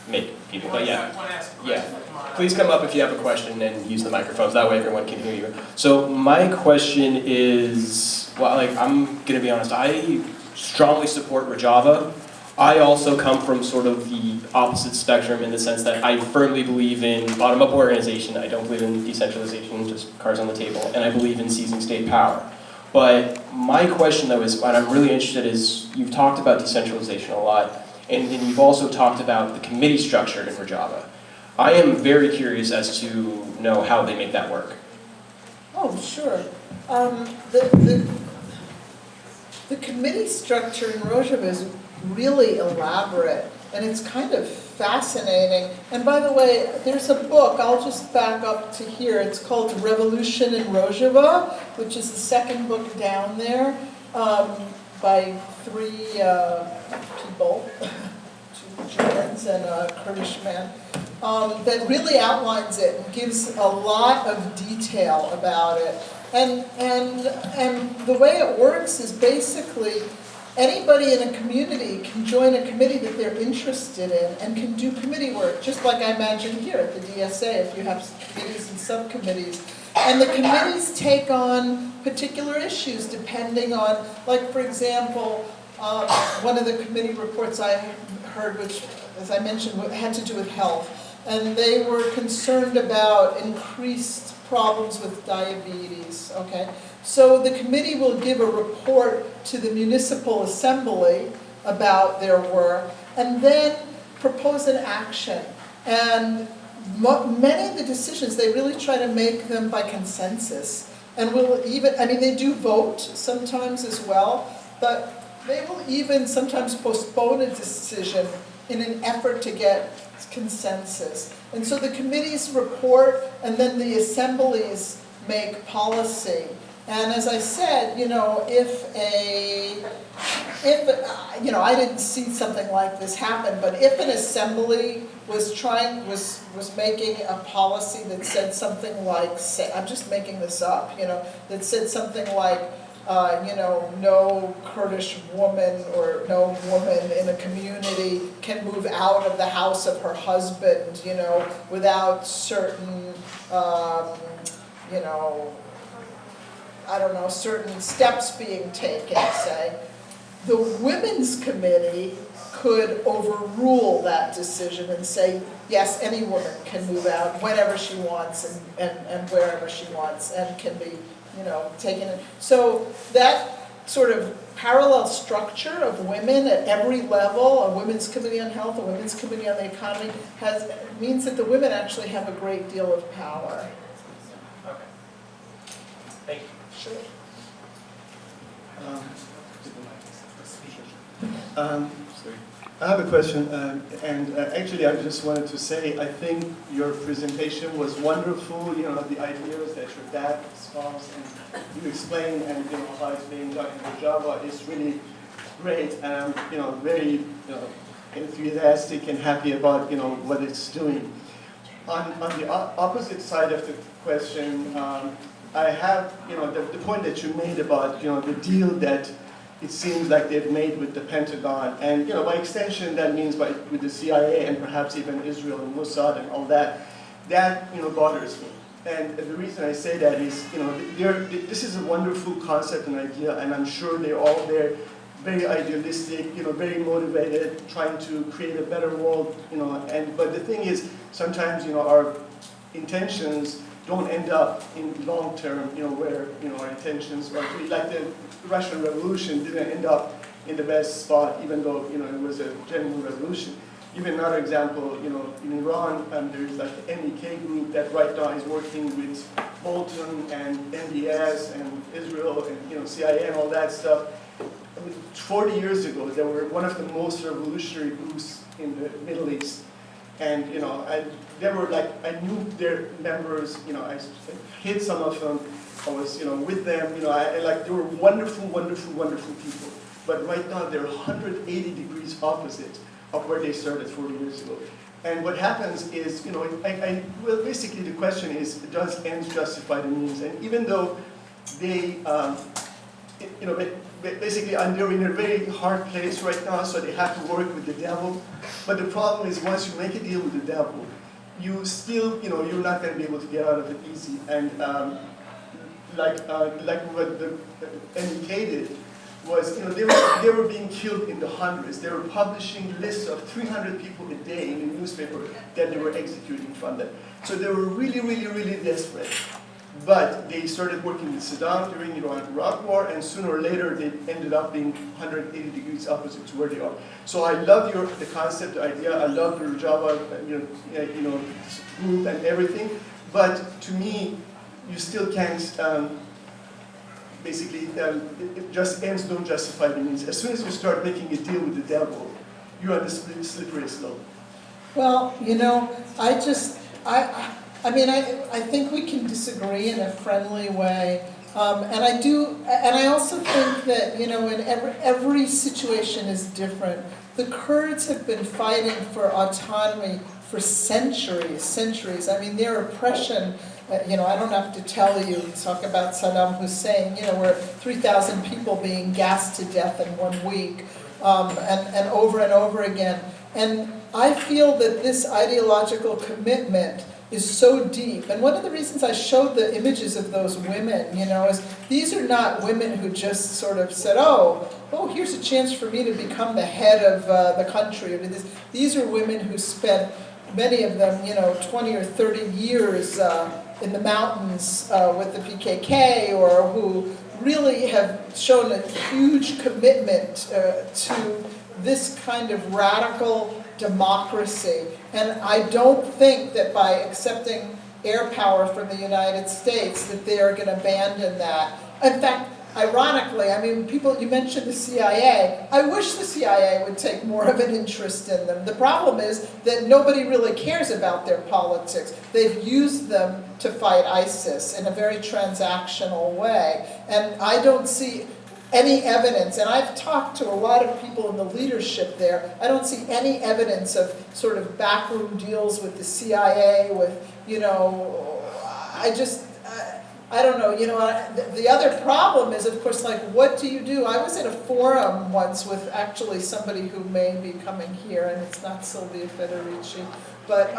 make people, but yeah. Please come up if you have a question and use the microphones. That way everyone can hear you. So my question is, well, I'm going to be honest, I strongly support Rojava. I also come from sort of the opposite spectrum in the sense that I firmly believe in bottom-up organization. I don't believe in decentralization, just cards on the table, and I believe in seizing state power. But my question, though, is what I'm really interested in is, you've talked about decentralization a lot, and then you've also talked about the committee structure in Rojava. I am very curious as to know how they make that work. Oh, sure. The committee structure in Rojava is really elaborate, and it's kind of fascinating. And by the way, there's a book, I'll just back up to here, it's called Revolution in Rojava, which is the second book down there, by three people, two Germans and a Kurdish man, that really outlines it and gives a lot of detail about it. And the way it works is basically anybody in a community can join a committee that they're interested in and can do committee work, just like I imagine here at the DSA, if you have committees and subcommittees. And the committees take on particular issues depending on, like for example, one of the committee reports I heard, which, as I mentioned, had to do with health. And they were concerned about increased problems with diabetes, okay? So the committee will give a report to the municipal assembly about their work and then propose an action. And many of the decisions, they really try to make them by consensus. And will even, they do vote sometimes as well, but they will even sometimes postpone a decision in an effort to get consensus. And so the committees report, and then the assemblies make policy. And as I said, I didn't see something like this happen, but if an assembly was making a policy that said something like, I'm just making this up, that said something like, no Kurdish woman or no woman in a community can move out of the house of her husband, without certain, certain steps being taken, say. The Women's Committee could overrule that decision and say, yes, any woman can move out whenever she wants and wherever she wants and can be, taken in. So that sort of parallel structure of women at every level, a Women's Committee on Health, a Women's Committee on the Economy, means that the women actually have a great deal of power. Okay. Thank you. Sure. Sorry. I have a question, and actually I just wanted to say I think your presentation was wonderful, you know, the ideas that your dad espoused and you explained and you know, how it's being done in Rojava is really great, and I'm you know, very enthusiastic and happy about you know, what it's doing. On the opposite side of the question, I have you know, the point that you made about you know, the deal that it seems like they've made with the Pentagon, and you know, by extension, that means with the CIA and perhaps even Israel and Mossad and all that. That you know bothers me, and the reason I say that is you know this is a wonderful concept and idea, and I'm sure they're all there, very idealistic, you know, very motivated, trying to create a better world, you know. And but the thing is, sometimes you know our intentions don't end up in long term, you know, where you know our intentions are like the Russian Revolution didn't end up in the best spot, even though you know it was a genuine revolution. Even another example, you know, in Iran, there's like the MEK group that right now is working with Bolton and MBS and Israel and you know CIA and all that stuff. I mean, 40 years ago, they were one of the most revolutionary groups in the Middle East, and you know, they were like I knew their members. You know, I hit some of them. I was, you know, with them, you know, like they were wonderful, wonderful, wonderful people. But right now they're 180 degrees opposite of where they started 40 years ago. And what happens is, you know, well, basically the question is, does ends justify the means? And even though they, you know, basically they're in a very hard place right now, so they have to work with the devil. But the problem is, once you make a deal with the devil, you still, you know, you're not going to be able to get out of it easy. And like what the MEK did was, you know, they were being killed in the hundreds. They were publishing lists of 300 people a day in the newspaper that they were executing from them. So they were really, really, really desperate. But they started working with Saddam during the Iraq War, and sooner or later they ended up being 180 degrees opposite to where they are. So I love the concept, the idea. I love the Rojava, you know, group and everything. But to me, you still can't, basically, it just ends don't justify the means. As soon as you start making a deal with the devil, you're on the slippery slope. Well, you know, I think we can disagree in a friendly way. And I also think that, you know, in every situation is different. The Kurds have been fighting for autonomy for centuries. I mean, their oppression, you know, I don't have to tell you, talk about Saddam Hussein, you know, where 3,000 people being gassed to death in 1 week, and over again. And I feel that this ideological commitment is so deep. And one of the reasons I showed the images of those women, you know, is these are not women who just sort of said, oh, here's a chance for me to become the head of the country. These are women who spent, many of them, you know, 20 or 30 years in the mountains with the PKK, or who really have shown a huge commitment to this kind of radical democracy. And I don't think that by accepting air power from the United States that they are going to abandon that. In fact, ironically, I mean, you mentioned the CIA. I wish the CIA would take more of an interest in them. The problem is that nobody really cares about their politics. They've used them to fight ISIS in a very transactional way. And I don't see any evidence, and I've talked to a lot of people in the leadership there, I don't see any evidence of sort of backroom deals with the CIA, with, you know, I don't know, you know, the other problem is, of course, like, what do you do? I was at a forum once with actually somebody who may be coming here, and it's not Silvia Federici, but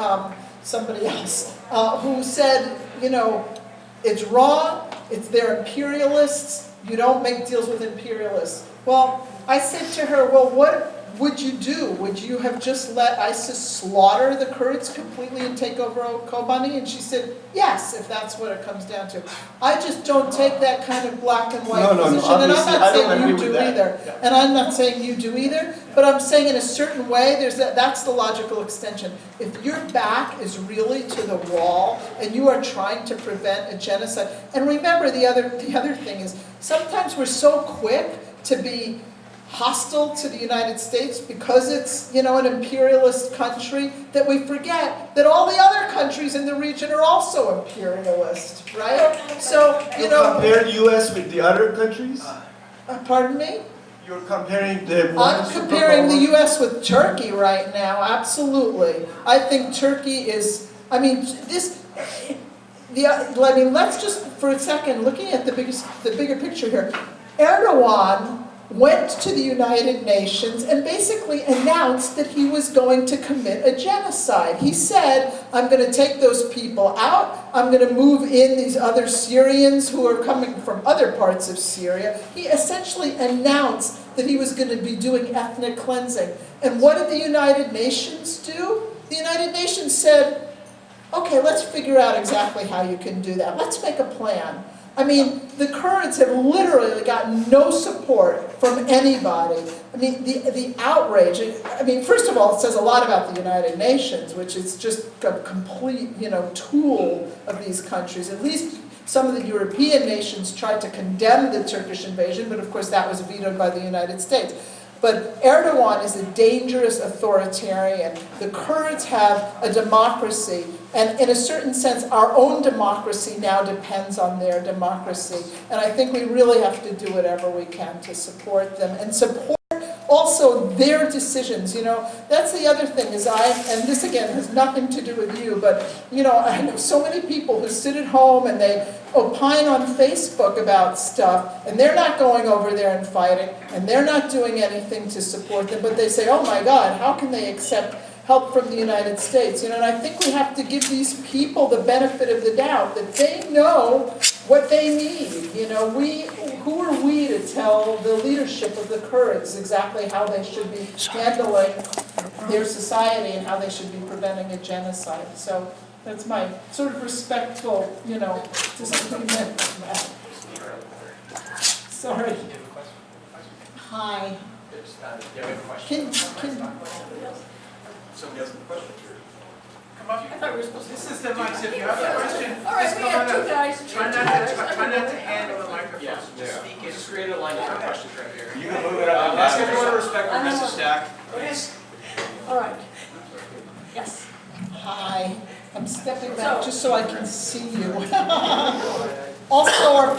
somebody else, who said, you know, it's wrong, they're imperialists, you don't make deals with imperialists. Well, I said to her, well, what would you do? Would you have just let ISIS slaughter the Kurds completely and take over Kobani? And she said, yes, if that's what it comes down to. I just don't take that kind of black and white position. And I'm not saying you do either. Yeah. And I'm not saying you do either. But I'm saying in a certain way, that's the logical extension. If your back is really to the wall and you are trying to prevent a genocide, and remember the other thing is, sometimes we're so quick to be hostile to the United States because it's, you know, an imperialist country, that we forget that all the other countries in the region are also imperialist, right? So, you know... compare the U.S. with the other countries? Pardon me? You're comparing the... I'm comparing the U.S. with Turkey right now, absolutely. I think Turkey is, I mean, let's just, for a second, looking at the bigger picture here. Erdogan went to the United Nations and basically announced that he was going to commit a genocide. He said, I'm going to take those people out, I'm going to move in these other Syrians who are coming from other parts of Syria. He essentially announced that he was going to be doing ethnic cleansing. And what did the United Nations do? The United Nations said, okay, let's figure out exactly how you can do that. Let's make a plan. I mean, the Kurds have literally gotten no support from anybody. I mean, the outrage, I mean, first of all, it says a lot about the United Nations, which is just a complete, you know, tool of these countries. At least some of the European nations tried to condemn the Turkish invasion, but of course that was vetoed by the United States. But Erdogan is a dangerous authoritarian. The Kurds have a democracy, and in a certain sense, our own democracy now depends on their democracy. And I think we really have to do whatever we can to support them, and support also their decisions. You know, that's the other thing is and this again has nothing to do with you, but you know, I know so many people who sit at home and they opine on Facebook about stuff, and they're not going over there and fighting, and they're not doing anything to support them, but they say, oh my God, how can they accept help from the United States? You know, and I think we have to give these people the benefit of the doubt that they know what they need. You know, who are we to tell the leadership of the Kurds exactly how they should be handling their society and how they should be preventing a genocide? So that's my sort of respectful, you know, disagreement on that. Sorry. Hi. Can Somebody has a question? Come up. This is the mic, so if you have a question, All right, just we come have on two up. guys. Try not to handle the microphone, just speak it. Just create a line of questions right here. You can move it up. Ask everyone to respect the message stack. All right. Yes. Hi, I'm stepping back just so I can see you. Also,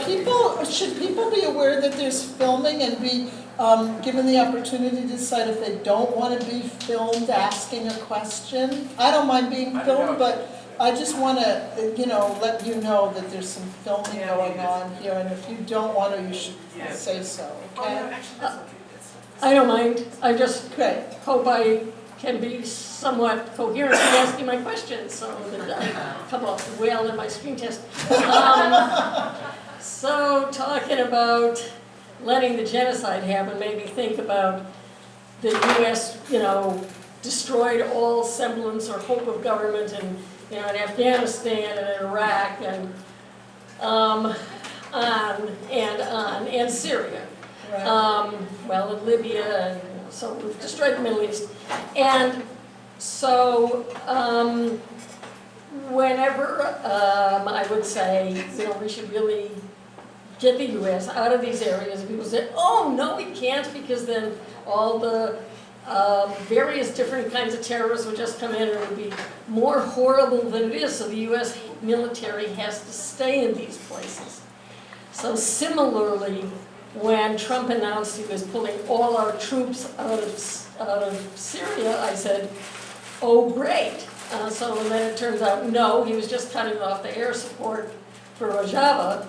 should people be aware that there's filming and be given the opportunity to decide if they don't want to be filmed asking a question? I don't mind being filmed, but I just want to, you know, let you know that there's some filming going on here, and if you don't want to, you should say so, okay? I don't mind. I just Great. hope I can be somewhat coherent in asking my questions so that I come off well in my screen test. So talking about letting the genocide happen made me think about the U.S., you know, destroyed all semblance or hope of government in Afghanistan and in Iraq and on and Syria. Right. Well, in Libya, and so we've destroyed the Middle East. And so whenever I would say, you know, we should really get the U.S. out of these areas, people say, oh, no, we can't, because then all the various different kinds of terrorists would just come in and it would be more horrible than it is, so the U.S. military has to stay in these places. So similarly, when Trump announced he was pulling all our troops out of Syria, I said, oh, great. So then it turns out, no, he was just cutting off the air support for Rojava.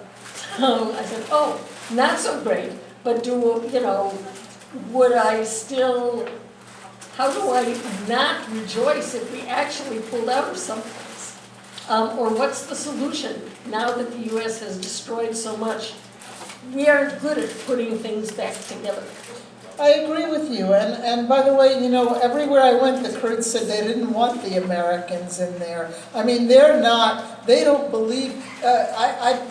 So I said, oh, not so great, but would I still, how do I not rejoice if we actually pulled out of someplace? Or what's the solution now that the U.S. has destroyed so much? We aren't good at putting things back together. I agree with you, and by the way, you know, everywhere I went, the Kurds said they didn't want the Americans in there. I mean, they don't believe, I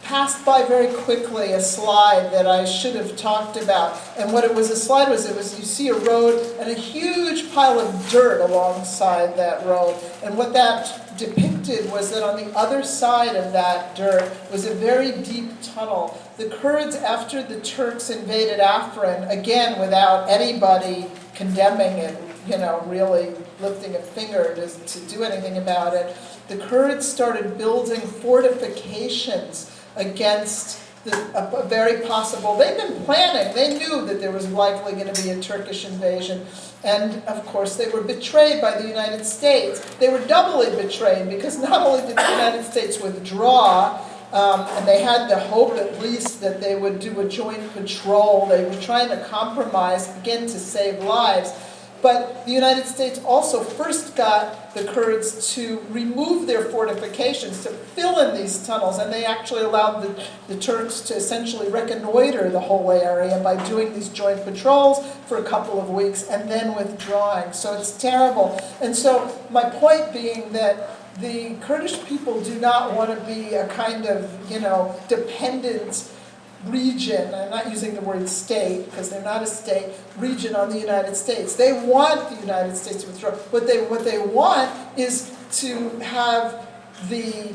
passed by very quickly a slide that I should have talked about. And what it was, a slide was, you see a road and a huge pile of dirt alongside that road. And what that depicted was that on the other side of that dirt was a very deep tunnel. The Kurds, after the Turks invaded Afrin, again without anybody condemning it, really lifting a finger to do anything about it, the Kurds started building fortifications against a very possible, they've been planning, they knew that there was likely going to be a Turkish invasion. And of course they were betrayed by the United States. They were doubly betrayed because not only did the United States withdraw, and they had the hope at least that they would do a joint patrol, they were trying to compromise, again to save lives. But the United States also first got the Kurds to remove their fortifications, to fill in these tunnels, and they actually allowed the Turks to essentially reconnoiter the whole area by doing these joint patrols for a couple of weeks and then withdrawing. So it's terrible. And so my point being that the Kurdish people do not want to be a kind of, dependent region, I'm not using the word state because they're not a state, region on the United States. They want the United States to withdraw. What they want is to have the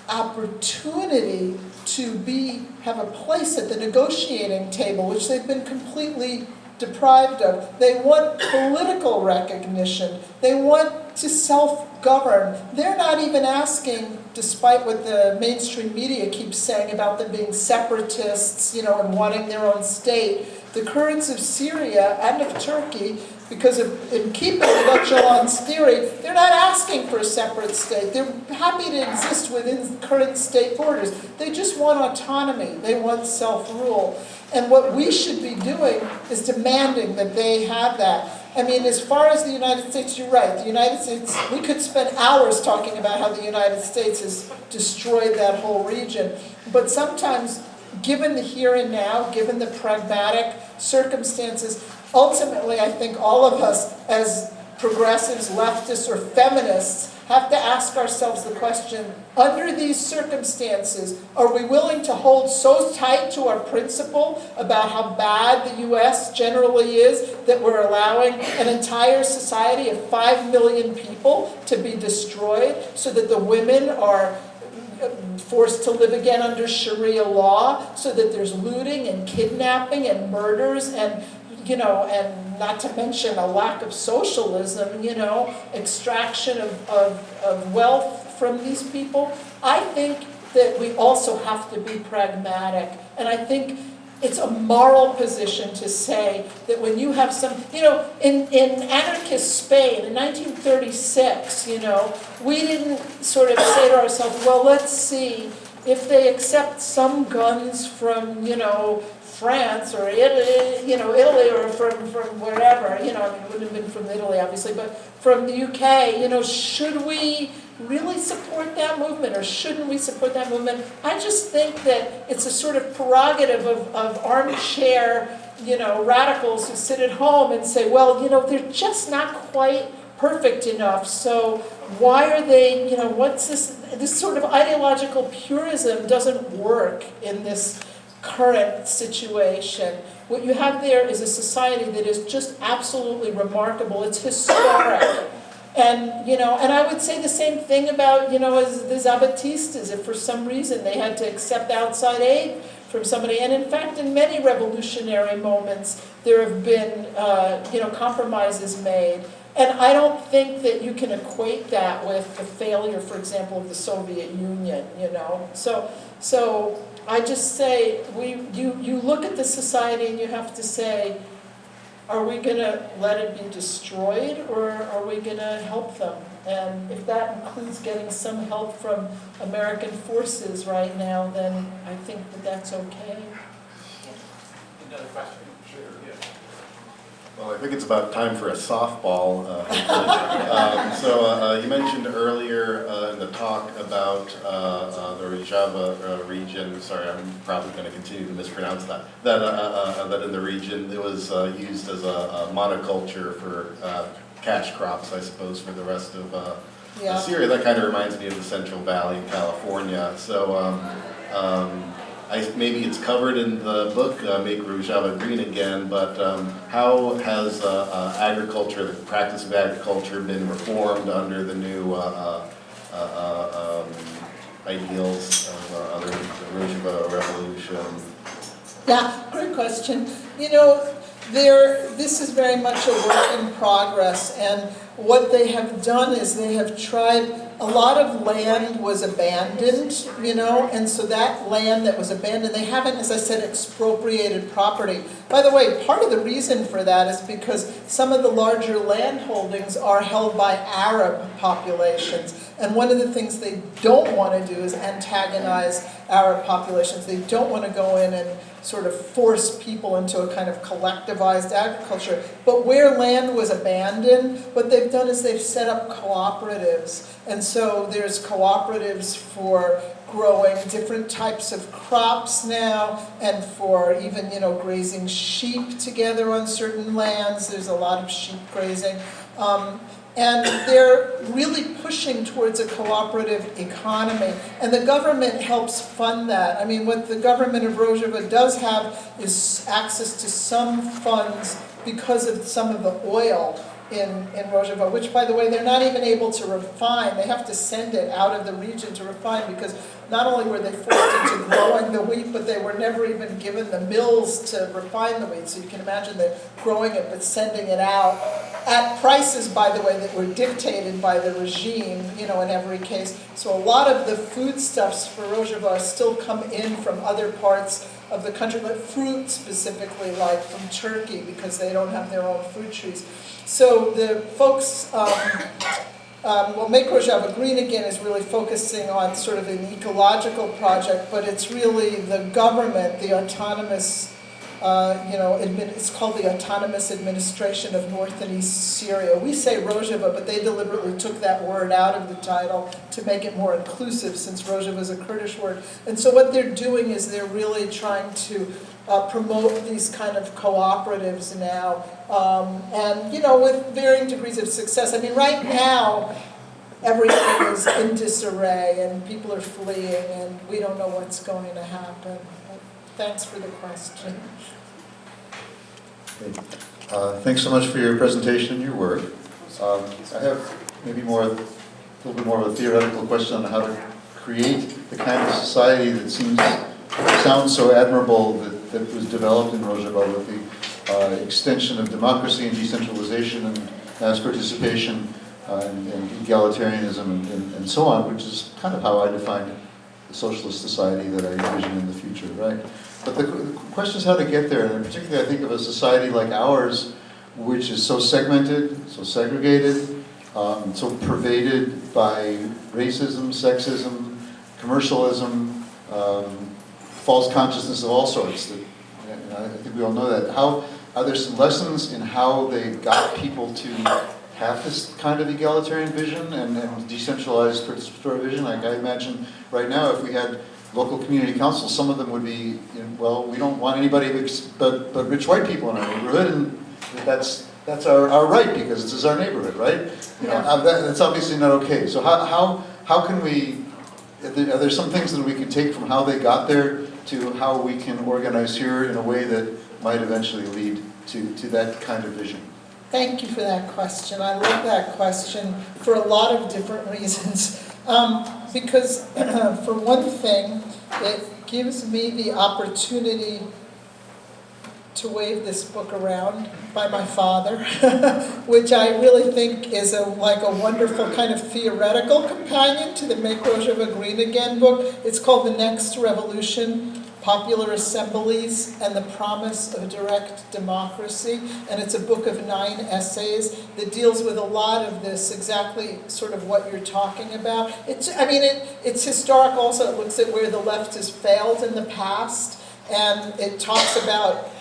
opportunity to have a place at the negotiating table, which they've been completely deprived of. They want political recognition. They want to self-govern. They're not even asking, despite what the mainstream media keeps saying about them being separatists, and wanting their own state. The Kurds of Syria and of Turkey, because in keeping with Öcalan's theory, they're not asking for a separate state. They're happy to exist within current state borders. They just want autonomy. They want self-rule. And what we should be doing is demanding that they have that. I mean, as far as the United States, you're right. The United States, we could spend hours talking about how the United States has destroyed that whole region. But sometimes, given the here and now, given the pragmatic circumstances, ultimately I think all of us as progressives, leftists, or feminists have to ask ourselves the question, under these circumstances, are we willing to hold so tight to our principle about how bad the U.S. generally is that we're allowing an entire society of 5 million people to be destroyed so that the women are forced to live again under Sharia law, so that there's looting and kidnapping and murders and not to mention a lack of socialism, extraction of wealth from these people. I think that we also have to be pragmatic. And I think it's a moral position to say that when you have some, in anarchist Spain in 1936, we didn't sort of say to ourselves, well, let's see if they accept some guns from, France or Italy, Italy or from wherever, it wouldn't have been from Italy, obviously, but from the UK, should we really support that movement or shouldn't we support that movement? I just think that it's a sort of prerogative of armchair, radicals who sit at home and say, well, they're just not quite perfect enough, so why are they, what's this sort of ideological purism doesn't work in this current situation. What you have there is a society that is just absolutely remarkable. It's historic. And, and I would say the same thing about, as the Zapatistas, if for some reason they had to accept outside aid from somebody. And in fact, in many revolutionary moments, there have been, compromises made. And I don't think that you can equate that with the failure, for example, of the Soviet Union, So I just say, you look at the society and you have to say, are we going to let it be destroyed or are we going to help them? And if that includes getting some help from American forces right now, then I think that that's okay. Another question? Sure, yeah. Well, I think it's about time for a softball. So you mentioned earlier in the talk about the Rojava region. Sorry, I'm probably going to continue to mispronounce that. That in the region it was used as a monoculture for cash crops, I suppose, for the rest of Syria. That kind of reminds me of the Central Valley in California. So maybe it's covered in the book, Make Rojava Green Again, but how has agriculture, the practice of agriculture, been reformed under the new ideals of the Rojava Revolution? Yeah, great question. This is very much a work in progress, and what they have done is they have tried, a lot of land was abandoned, and so that land that was abandoned, they haven't, as I said, expropriated property. By the way, part of the reason for that is because some of the larger land holdings are held by Arab populations, and one of the things they don't want to do is antagonize Arab populations. They don't want to go in and sort of force people into a kind of collectivized agriculture. But where land was abandoned, what they've done is they've set up cooperatives. And so there's cooperatives for growing different types of crops now, and for even, grazing sheep together on certain lands. There's a lot of sheep grazing. And they're really pushing towards a cooperative economy. And the government helps fund that. I mean, what the government of Rojava does have is access to some funds because of some of the oil in Rojava, which, by the way, they're not even able to refine. They have to send it out of the region to refine, because not only were they forced into growing the wheat, but they were never even given the mills to refine the wheat. So you can imagine they're growing it but sending it out at prices, by the way, that were dictated by the regime, in every case. So a lot of the foodstuffs for Rojava still come in from other parts of the country, but fruit specifically, like from Turkey, because they don't have their own fruit trees. So the folks, Make Rojava Green Again is really focusing on sort of an ecological project, but it's really the government, the autonomous, it's called the Autonomous Administration of North and East Syria. We say Rojava, but they deliberately took that word out of the title to make it more inclusive, since Rojava is a Kurdish word. And so what they're doing is they're really trying to promote these kind of cooperatives now, and with varying degrees of success. I mean, right now, everything is in disarray, and people are fleeing, and we don't know what's going to happen. But thanks for the question. Thanks so much for your presentation and your work. I have maybe a little bit more of a theoretical question on how to create the kind of society that sounds so admirable that was developed in Rojava, with the extension of democracy and decentralization and mass participation and egalitarianism and so on, which is kind of how I define the socialist society that I envision in the future, right? But the question is how to get there, and particularly I think of a society like ours, which is so segmented, so segregated, so pervaded by racism, sexism, commercialism, false consciousness of all sorts. I think we all know that. Are there some lessons in how they got people to have this kind of egalitarian vision and decentralized participatory vision? Like, I imagine right now, if we had local community councils, some of them would be, we don't want anybody but rich white people in our neighborhood, and that's our right, because this is our neighborhood, right? That's obviously not okay. So how can we? Are there some things that we can take from how they got there to how we can organize here in a way that might eventually lead to that kind of vision? Thank you for that question. I love that question for a lot of different reasons. Because for one thing, it gives me the opportunity to wave this book around by my father, which I really think is like a wonderful kind of theoretical companion to the Make Rojava Green Again book. It's called The Next Revolution: Popular Assemblies and the Promise of Direct Democracy. And it's a book of 9 essays that deals with a lot of this, exactly sort of what you're talking about. It's historical also. It looks at where the left has failed in the past. And it talks about,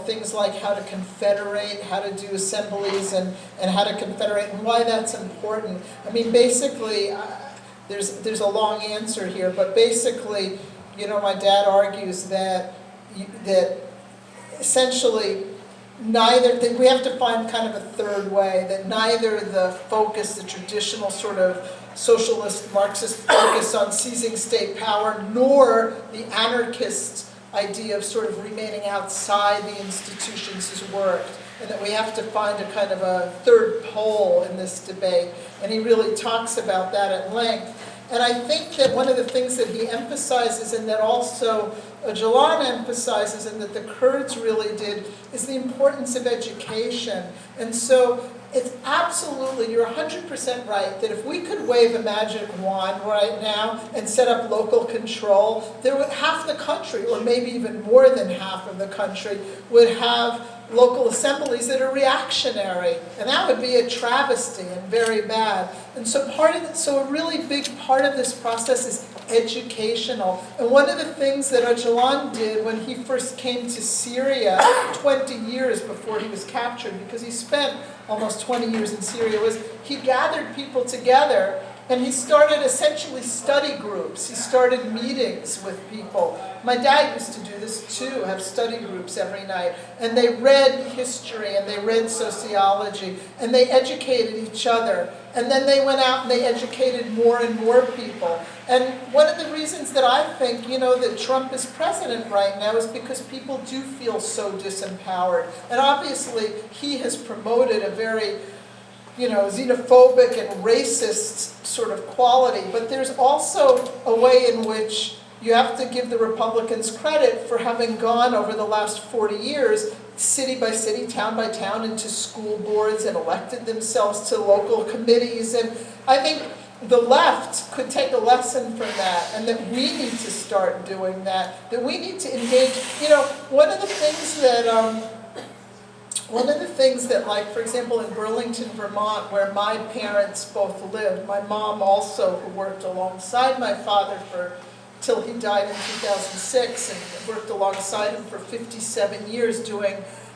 things like how to confederate, how to do assemblies, and how to confederate, and why that's important. I mean, basically, there's a long answer here, but basically, my dad argues that essentially that we have to find kind of a third way, that neither the traditional sort of socialist Marxist focus on seizing state power, nor the anarchist idea of sort of remaining outside the institutions has worked, and that we have to find a kind of a third pole in this debate. And he really talks about that at length. And I think that one of the things that he emphasizes, and that also Öcalan emphasizes, and that the Kurds really did, is the importance of education. And so it's absolutely, you're 100% right, that if we could wave a magic wand right now and set up local control, there would, half the country, or maybe even more than half of the country, would have local assemblies that are reactionary. And that would be a travesty and very bad. And so a really big part of this process is educational. And one of the things that Öcalan did when he first came to Syria 20 years before he was captured, because he spent almost 20 years in Syria, was he gathered people together and he started essentially study groups. He started meetings with people. My dad used to do this too, have study groups every night. And they read history and they read sociology and they educated each other. And then they went out and they educated more and more people. And one of the reasons that I think, that Trump is president right now is because people do feel so disempowered. And obviously he has promoted a very xenophobic and racist sort of quality. But there's also a way in which you have to give the Republicans credit for having gone over the last 40 years, city by city, town by town, into school boards and elected themselves to local committees. And I think the left could take a lesson from that, and that we need to start doing that, that we need to engage. One of the things that, like, for example, in Burlington, Vermont, where my parents both lived, my mom also, who worked alongside my father till he died in 2006, and worked alongside him for 57 years doing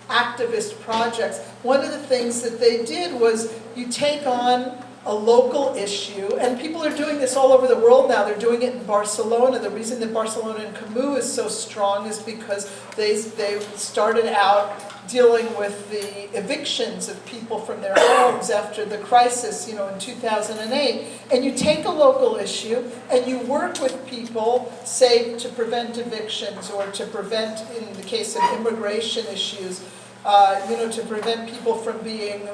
activist projects. One of the things that they did was you take on a local issue, and people are doing this all over the world now. They're doing it in Barcelona. The reason that Barcelona and Camus is so strong is because they started out dealing with the evictions of people from their homes after the crisis, in 2008. And you take a local issue and you work with people, say, to prevent evictions, or to prevent, in the case of immigration issues, to prevent people from being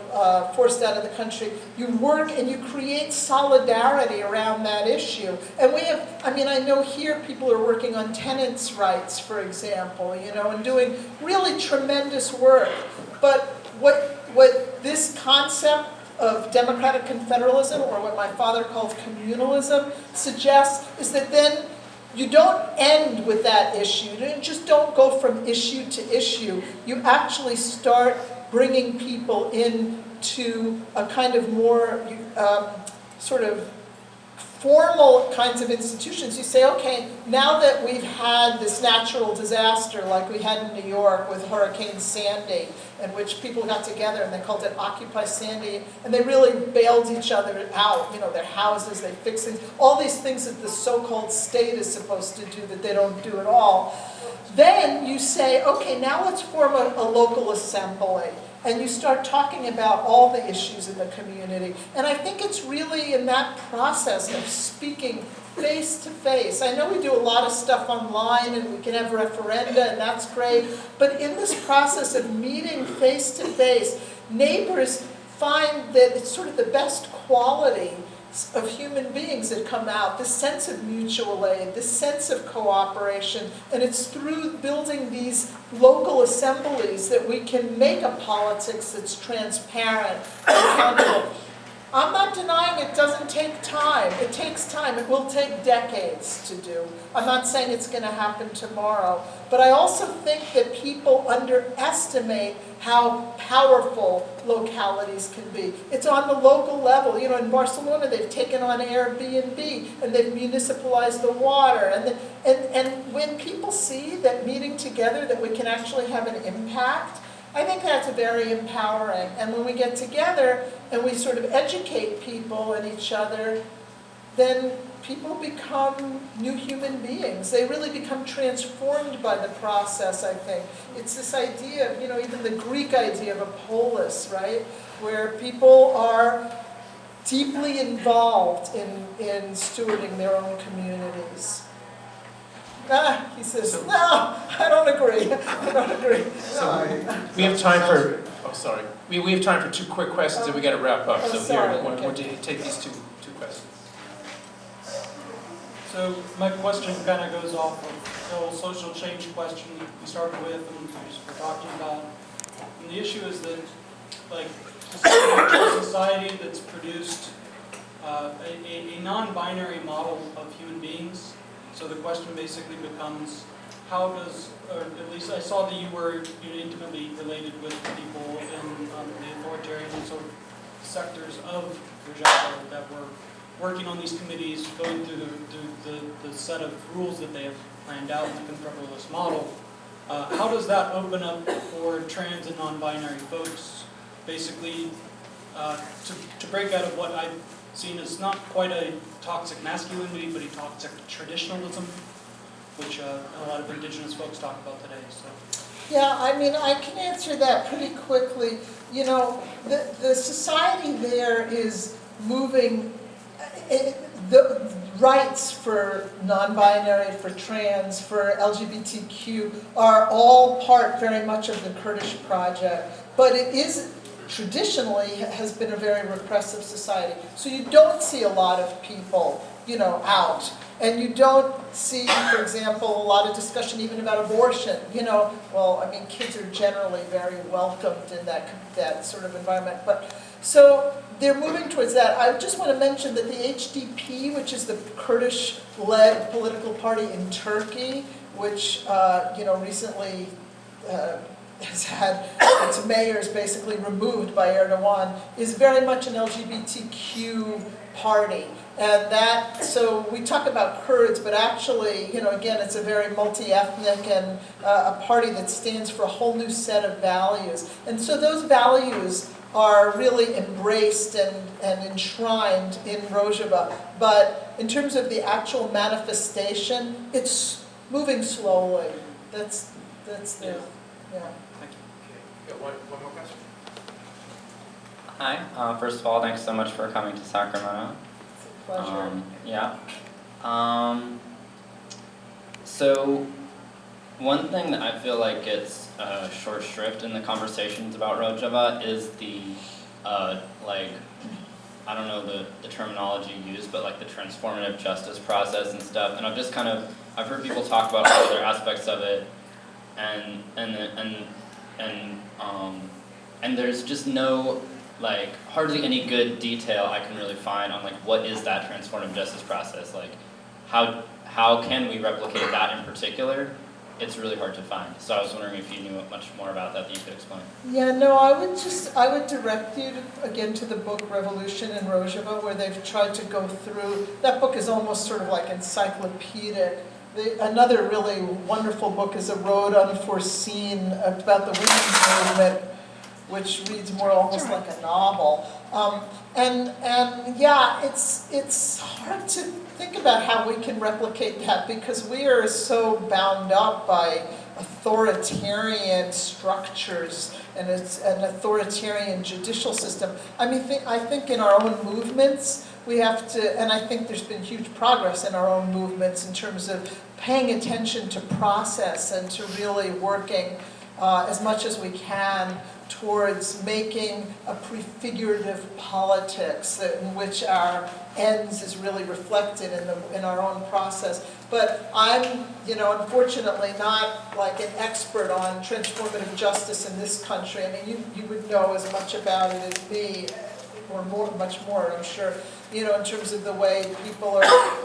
forced out of the country. You work and you create solidarity around that issue. And we have, I know here people are working on tenants' rights, for example, and doing really tremendous work. But what this concept of democratic confederalism, or what my father called communalism, suggests is that then you don't end with that issue. You just don't go from issue to issue. You actually start bringing people into a kind of more sort of formal kinds of institutions. You say, okay, now that we've had this natural disaster like we had in New York with Hurricane Sandy, in which people got together and they called it Occupy Sandy, and they really bailed each other out, their houses, they fixed things, all these things that the so-called state is supposed to do that they don't do at all. Then you say, okay, now let's form a local assembly. And you start talking about all the issues in the community. And I think it's really in that process of speaking face to face. I know we do a lot of stuff online and we can have referenda, and that's great. But in this process of meeting face to face, neighbors find that it's sort of the best quality of human beings that come out, this sense of mutual aid, this sense of cooperation, and it's through building these local assemblies that we can make a politics that's transparent and accountable. I'm not denying it doesn't take time. It takes time. It will take decades to do. I'm not saying it's going to happen tomorrow. But I also think that people underestimate how powerful localities can be. It's on the local level. In Barcelona, they've taken on Airbnb, and they've municipalized the water. And when people see that meeting together, that we can actually have an impact, I think that's very empowering. And when we get together and we sort of educate people and each other, then people become new human beings. They really become transformed by the process, I think. It's this idea of, even the Greek idea of a polis, right? Where people are deeply involved in stewarding their own communities. He says, no, I don't agree. I don't agree. We have time for, oh, sorry. We have time for 2 quick questions and we got to wrap up. Oh, So sorry, here, okay. we'll take these two questions. So my question kind of goes off of the whole social change question we started with and we were talking about. And the issue is that, like, a society that's produced a non-binary model of human beings. So the question basically becomes, how does, or at least I saw that you were intimately related with people in the authoritarian sort of sectors of Rojava that were working on these committees, going through the set of rules that they have planned out in the contemporalist model. How does that open up for trans and non-binary folks, basically, to break out of what I've seen as not quite a toxic masculinity, but a toxic traditionalism, which a lot of indigenous folks talk about today. So. Yeah, I mean, I can answer that pretty quickly. You know, the society there is moving, the rights for non-binary, for trans, for LGBTQ are all part very much of the Kurdish project. But it is traditionally has been a very repressive society. So you don't see a lot of people, you know, out. And you don't see, for example, a lot of discussion even about abortion. You know, well, I mean, kids are generally very welcomed in that sort of environment. But so they're moving towards that. I just want to mention that the HDP, which is the Kurdish-led political party in Turkey, which you know, recently has had its mayors basically removed by Erdogan, is very much an LGBTQ party. And that, so we talk about Kurds, but actually, you know, again, it's a very multi-ethnic and a party that stands for a whole new set of values. And so those values are really embraced and enshrined in Rojava. But in terms of the actual manifestation, it's moving slowly. That's the, yeah. Thank you. Okay, one more question. Hi. First of all, thanks so much for coming to Sacramento. Pleasure. Yeah. So one thing that I feel like gets short shrift in the conversations about Rojava is the like, I don't know the terminology used, but like the transformative justice process and stuff. And I've heard people talk about other aspects of it, and there's just no, like, hardly any good detail I can really find on like what is that transformative justice process, like how can we replicate that in particular. It's really hard to find. So I was wondering if you knew much more about that you could explain. Yeah, no, I would direct you again to the book Revolution in Rojava, where they've tried to go through, that book is almost sort of like encyclopedic. Another really wonderful book is A Road Unforeseen, about the women's movement, which reads more almost like a novel. And yeah, it's hard to think about how we can replicate that because we are so bound up by authoritarian structures and it's an authoritarian judicial system. I mean, I think in our own movements, we have to, and I think there's been huge progress in our own movements in terms of paying attention to process and to really working as much as we can towards making a prefigurative politics in which our ends is really reflected in our own process. But I'm, you know, unfortunately not like an expert on transformative justice in this country. I mean, you would know as much about it as me, or much more, I'm sure, you know, in terms of the way people are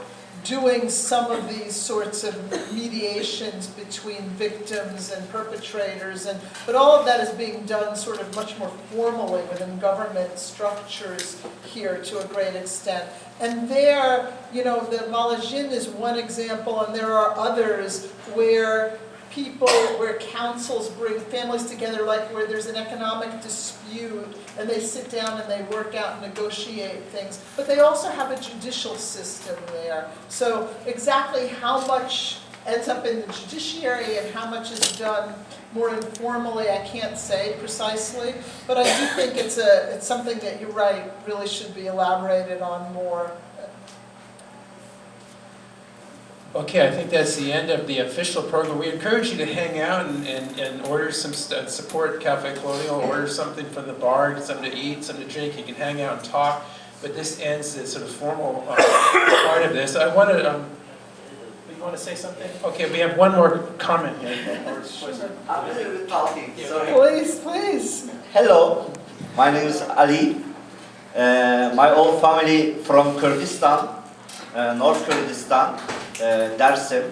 doing some of these sorts of mediations between victims and perpetrators, but all of that is being done sort of much more formally within government structures here to a great extent. And there, you know, the Malajin is one example, and there are others where councils bring families together, like where there's an economic dispute, and they sit down and they work out and negotiate things. But they also have a judicial system there. So exactly how much ends up in the judiciary and how much is done more informally, I can't say precisely. But I do think it's something that you're right, really should be elaborated on more. Okay, I think that's the end of the official program. We encourage you to hang out and order some support Cafe Colonial, order something from the bar, something to eat, something to drink. You can hang out and talk. But this ends the sort of formal part of this. I want to, you want to say something? Okay, we have one more comment here. I'm a little bit talking, sorry. Please, please. Hello, my name is Ali. My whole family from Kurdistan, North Kurdistan, Dersim.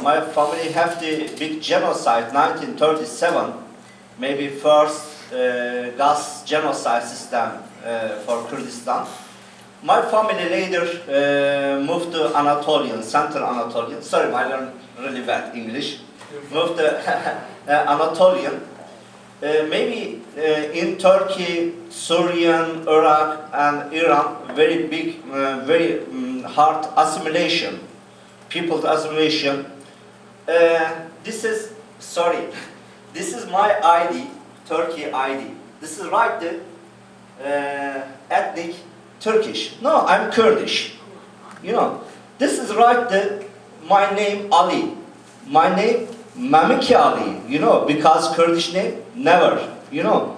My family have the big genocide, 1937, maybe first gas genocide system for Kurdistan. My family later moved to Anatolian, Central Anatolian. Sorry, I learned really bad English. Moved to Anatolian. Maybe in Turkey, Syrian, Iraq, and Iran, very big, very hard assimilation, people's assimilation. This is my ID, Turkey ID. This is right, the ethnic Turkish. No, I'm Kurdish. You know, this is right, my name Ali. My name Mamiki Ali, you know, because Kurdish name, never, you know.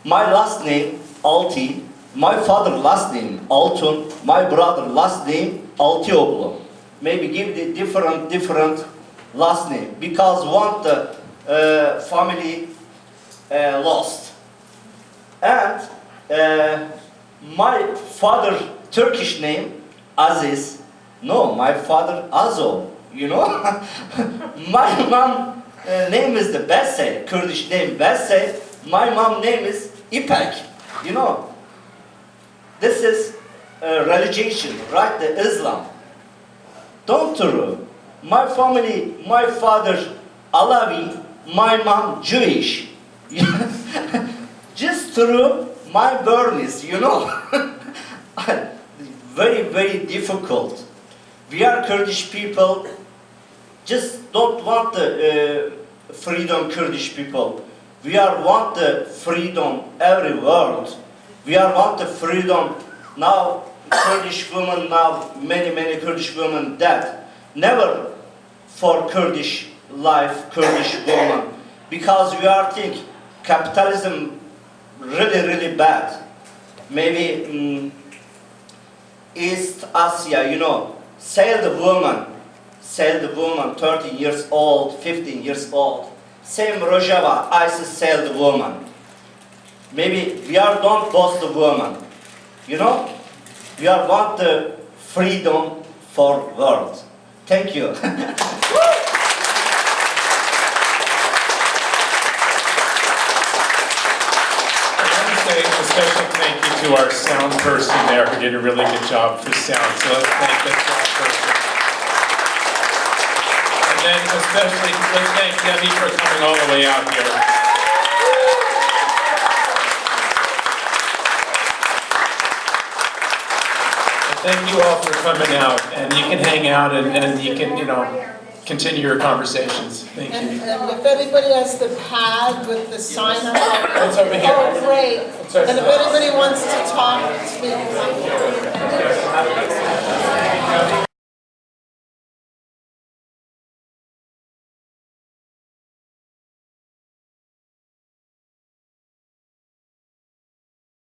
My last name, Alti. My father last name, Altun. My brother last name, Altioglu. Maybe give the different last name, because want the family lost. And my father Turkish name, Aziz. No, my father Azo. You know, my mom name is the Besse, Kurdish name Besse. My mom name is İpek. You know, this is religion, right? The Islam. Don't true. My family, my father Alawi, my mom Jewish. Just through my Burmese, you know. Very difficult. We are Kurdish people. Just don't want the freedom, Kurdish people. We are want the freedom every world. We are want the freedom now. Kurdish women now, many Kurdish women dead. Never for Kurdish life, Kurdish woman, because we are think capitalism really bad. Maybe East Asia, you know, sell the woman, 13 years old, 15 years old. Same Rojava, ISIS sell the woman. Maybe we are don't boss the woman. You know, we are want the freedom for world. Thank you. I want to say a special thank you to our sound person there who did a really good job for sound. So let's thank the sound person. And then especially, let's thank Debbie for coming all the way out here. And thank you all for coming out. And you can hang out and you can, you know, continue your conversations. Thank you. And if anybody has the pad with the sign up. It's over here. Oh, great. It's over And if here. anybody wants to talk, speak.